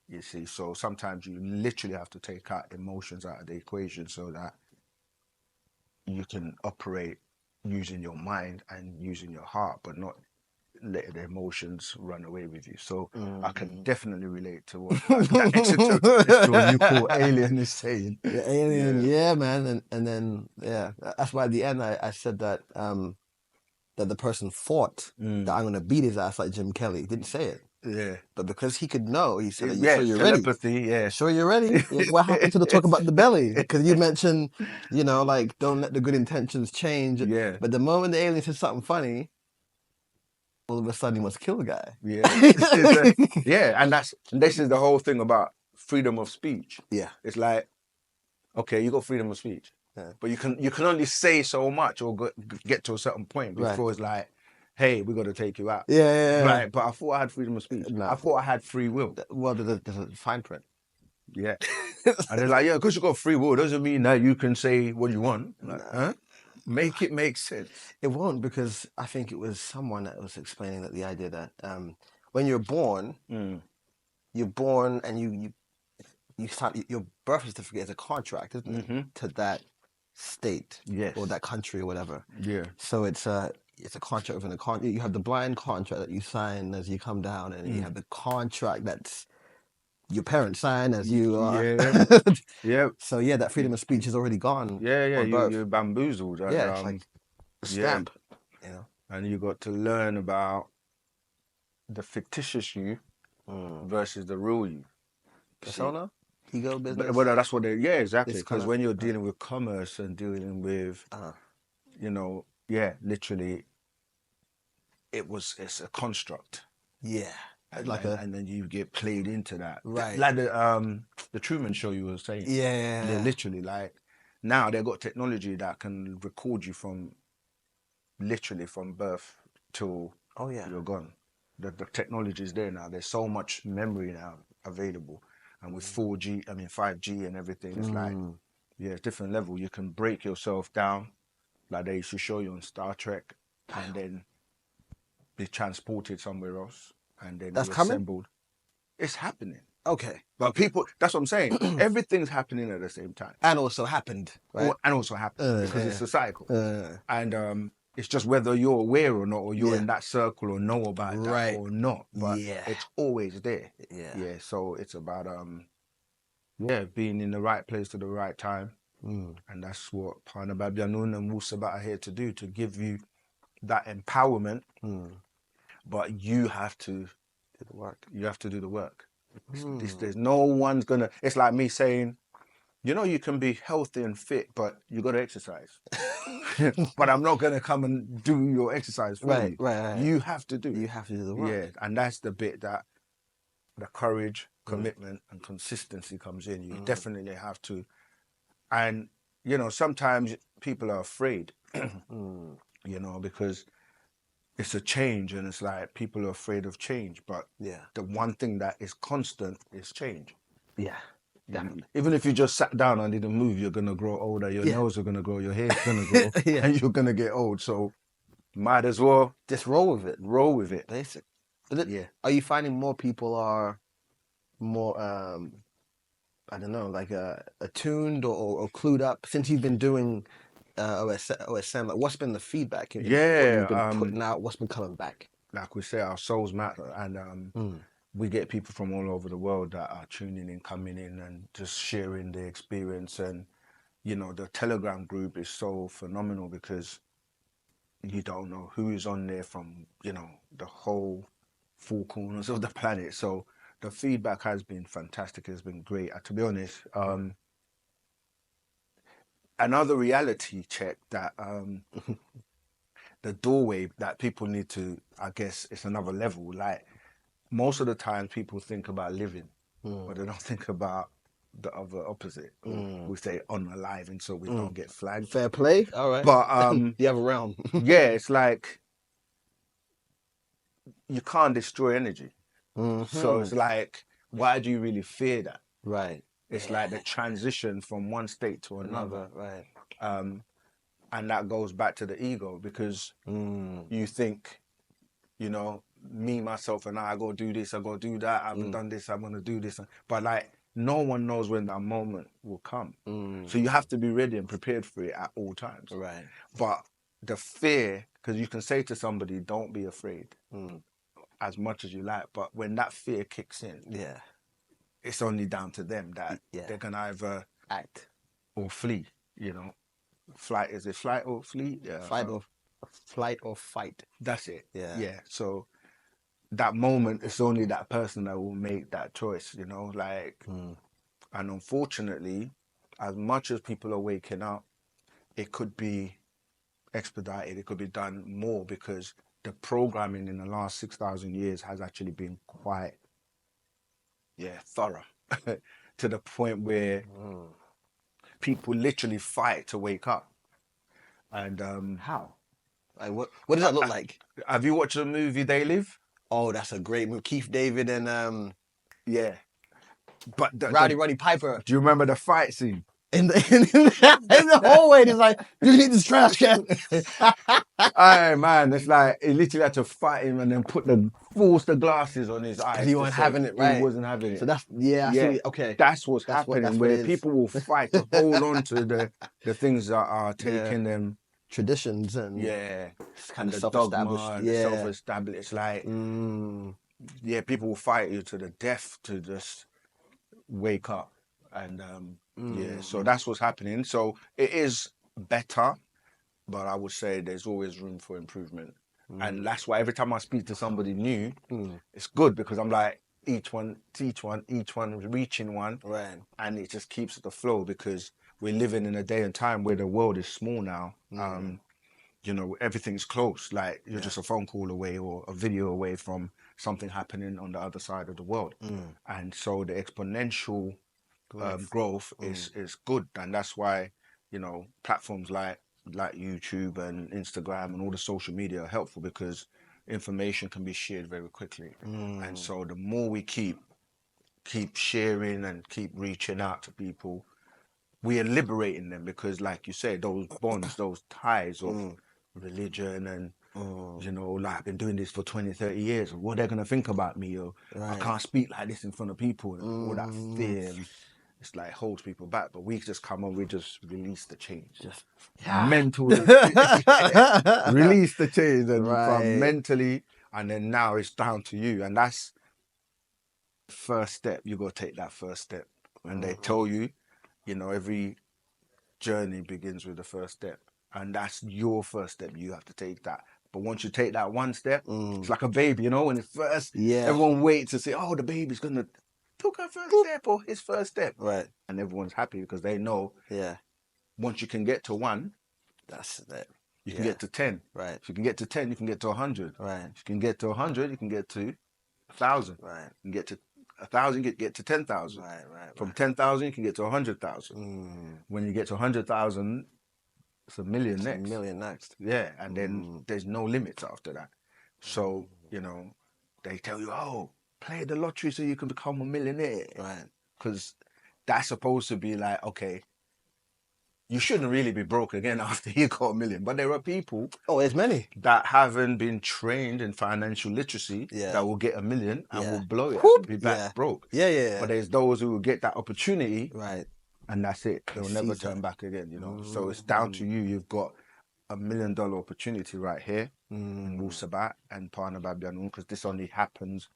You see, so sometimes you literally have to take out emotions out of the equation so that you can operate using your mind and using your heart, but not let the emotions run away with you. So I can definitely relate to what that extraterrestrial you call alien is saying. The alien, yeah, man. And then, yeah, that's why at the end I said that that the person thought that I'm going to beat his ass like Jim Kelly. He didn't say it. Yeah. But because he could know, he said, Yeah, sure you're telepathy, ready? yeah. Sure you're ready? What happened to the talk about the belly? Because you mentioned, like, don't let the good intentions change. Yeah. But the moment the alien said something funny, all of a sudden he wants to kill the guy. Yeah. Yeah, and this is the whole thing about freedom of speech. Yeah. It's like, okay, you got freedom of speech, but you can only say so much or get to a certain point before it's like, hey, we got to take you out. Yeah. Right, but I thought I had freedom of speech. No. I thought I had free will. Well, there's a fine print. Yeah. And they're like, yeah, because you got free will doesn't mean that you can say what you want. Like, huh? Make it make sense. It won't, because I think it was someone that was explaining that the idea that when you're born and you start, your birth certificate is a contract, isn't it, to that state or that country or whatever. Yeah. So it's a contract within a contract. You have the blind contract that you sign as you come down, and you have the contract that's your parents sign as you are. Yeah. So yeah, that freedom of speech is already gone. Yeah. You're bamboozled. And, yeah, it's like a stamp. And you got to learn about the fictitious you versus the real you. Persona, ego, business. But that's what exactly. Because when you're dealing with commerce and dealing with, literally, it's a construct. Yeah. And then you get played into that. Right. Like the Truman Show you were saying. Yeah. They're literally like, now they've got technology that can record you from birth till you're gone. The technology is there now. There's so much memory now available. And with 5G and everything, it's like, it's different level. You can break yourself down, like they used to show you on Star Trek, and then be transported somewhere else, and then that's reassembled. It's happening. Okay. But people, that's what I'm saying. Everything's happening at the same time. And also happened, right? And also happened, because it's a cycle. And it's just whether you're aware or not, or you're in that circle or know about that or not. But it's always there. Yeah. So it's about being in the right place at the right time. And that's what Me About Wu-Sabat are here to do, to give you that empowerment. But you have to do the work. You have to do the work. There's no one's gonna. It's like me saying, you can be healthy and fit, but you got to exercise. But I'm not gonna come and do your exercise for you. Right. You have to do it. You have to do the work. Yeah, and that's the bit that the courage, commitment, and consistency comes in. You definitely have to. And sometimes people are afraid, because it's a change, and it's like people are afraid of change. But the one thing that is constant is change. Yeah, definitely. Even if you just sat down and didn't move, you're gonna grow older. Your nails are gonna grow. Your hair's gonna grow, and you're gonna get old. So might as well just roll with it. Roll with it. Basic. Are you finding more people are more I don't know, like attuned or clued up since you've been doing OSM? Like, what's been the feedback? What you've been putting out, what's been coming back? Like we say, our souls matter, and we get people from all over the world that are tuning in, coming in, and just sharing their experience. And you know, the Telegram group is so phenomenal because you don't know who is on there from, you know, the whole four corners of the planet. So the feedback has been fantastic. It's been great. To be honest, another reality check that the doorway that people need to, I guess, it's another level. Like most of the time, people think about living, but they don't think about the other opposite. We say unaliving, so we don't get flagged. Fair play. All right. But you have a realm. yeah, it's like you can't destroy energy. So it's like, why do you really fear that? Right. It's like the transition from one state to another. Right. And that goes back to the ego because you think, you know, me, myself, and I go do this, I go do that, I haven't done this, I'm gonna do this. But like, no one knows when that moment will come. So you have to be ready and prepared for it at all times. Right. But the fear, because you can say to somebody, don't be afraid as much as you like, but when that fear kicks in, it's only down to them that they're gonna either act or flee, you know. Flight, is it flight or flee? Yeah. Flight or fight. That's it. Yeah. Yeah. So that moment, it's only that person that will make that choice, you know, like, and unfortunately, as much as people are waking up, it could be expedited, it could be done more because the programming in the last 6,000 years has actually been quite, thorough to the point where people literally fight to wake up. And how? Like what does that look like? Have you watched the movie They Live? Oh, that's a great movie. Keith David and Yeah. But Roddy Piper. Do you remember the fight scene? In the hallway, it's like, you need this trash can. Hey man, it's like he literally had to fight him and then force the glasses on his eyes. Because he wasn't having it, right? He wasn't having it. So that's okay. That's what's happening, where people will fight to hold on to the things that are taking them traditions and kind of of self-established. Self-established. It's like people will fight you to the death to just wake up. And so that's what's happening. So it is better, but I would say there's always room for improvement. And that's why every time I speak to somebody new, it's good because I'm like, each one reaching one. Right. And it just keeps the flow because we're living in a day and time where the world is small now. You know, everything's close. Like you're just a phone call away or a video away from something happening on the other side of the world. And so the exponential growth is good. And that's why, you know, platforms like YouTube and Instagram and all the social media are helpful because information can be shared very quickly. And so the more we keep sharing and keep reaching out to people, we are liberating them because, like you said, those bonds, those ties of religion and, you know, like I've been doing this for 20, 30 years. What they're going to think about me? Or I can't speak like this in front of people. And all that fear. And it's like holds people back. But we just come on, we just release the change. Mentally. Release the change. And from mentally, and then now it's down to you. And that's the first step. You got to take that first step. And they tell you, you know, every journey begins with the first step. And that's your first step. You have to take that. But once you take that one step, it's like a baby, you know, when it's first, everyone waits to say, oh, the baby's going to took her first step or his first step. Right. And everyone's happy because they know once you can get to one, that's it. You can get to 10. Right. If you can get to 10, you can get to 100. Right. If you can get to 100, you can get to 1,000. Right. You can get to 1,000, get to 10,000. Right. From 10,000, you can get to 100,000. When you get to 100,000, it's a million next. Yeah, and then there's no limits after that. So, you know, they tell you, oh, play the lottery so you can become a millionaire. Right. Because that's supposed to be like, okay, you shouldn't really be broke again after you got a million. But there are people... Oh, there's many. ...that haven't been trained in financial literacy that will get a million and will blow it and be back broke. Yeah. But there's those who will get that opportunity and that's it. They'll never turn back again, you know. So it's down to you. You've got $1 million opportunity right here in Wu-Sabat and Pana Babyanun, because this only happens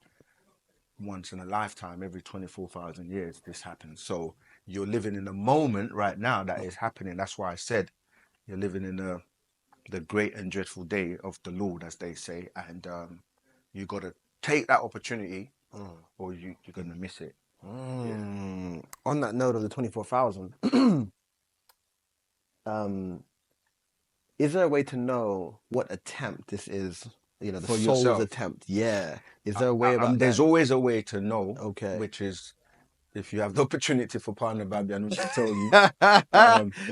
once in a lifetime. Every 24,000 years this happens. So you're living in the moment right now that is happening. That's why I said you're living in the great and dreadful day of the Lord, as they say, and you got to take that opportunity, or you're gonna miss it. On that note of the 24,000, is there a way to know what attempt this is? You know, the For soul's yourself. attempt. Yeah. Is there a way about There's that? always a way to know. Okay. Which is, if you have the opportunity for Partner Babian to tell you.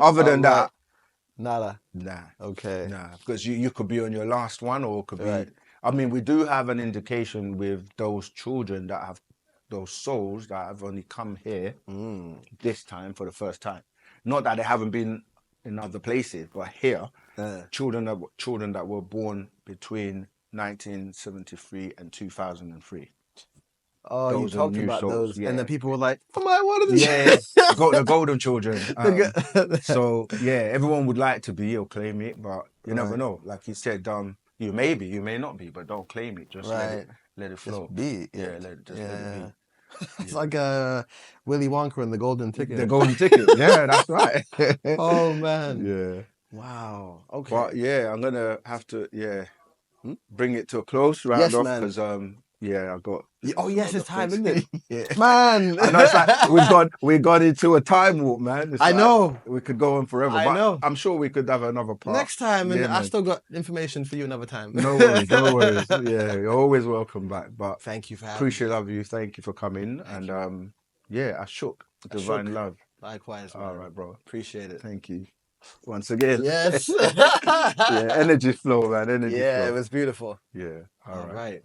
Other than that, nada. nah. Okay. Nah, because you could be on your last one, or it could be. Right. I mean, we do have an indication with those children that have those souls that have only come here this time for the first time. Not that they haven't been in other places, but here, children that were born between 1973 and 2003. Oh, Those you are talked new about souls, those, yeah. and then people were like, "Am I one of the?" Yeah, the golden children. So yeah, everyone would like to be or claim it, but you never know. Like you said, you may be, you may not be, but don't claim it. Just let it flow. Just be. Yeah, let it be. It's like Willy Wonka and the Golden Ticket. The golden ticket. Yeah, that's right. Oh man. Yeah. Wow. Okay. But yeah, I'm gonna have to bring it to a close round off because I got. Oh yes, it's time, things. isn't it? Yeah. Man. I know it's like we got into a time warp, man. It's I like, know. we could go on forever. I know. I'm sure we could have another part Next time, and Yeah, I still got information for you another time. No worries, no worries. Yeah, you're always welcome back. But thank you for having appreciate love you. Thank you for coming. And I shook divine love. Likewise, man. All right, bro. Appreciate it. Thank you once again. Yes. Yeah, energy flow, man. Energy flow. Yeah, it was beautiful. Yeah. All right.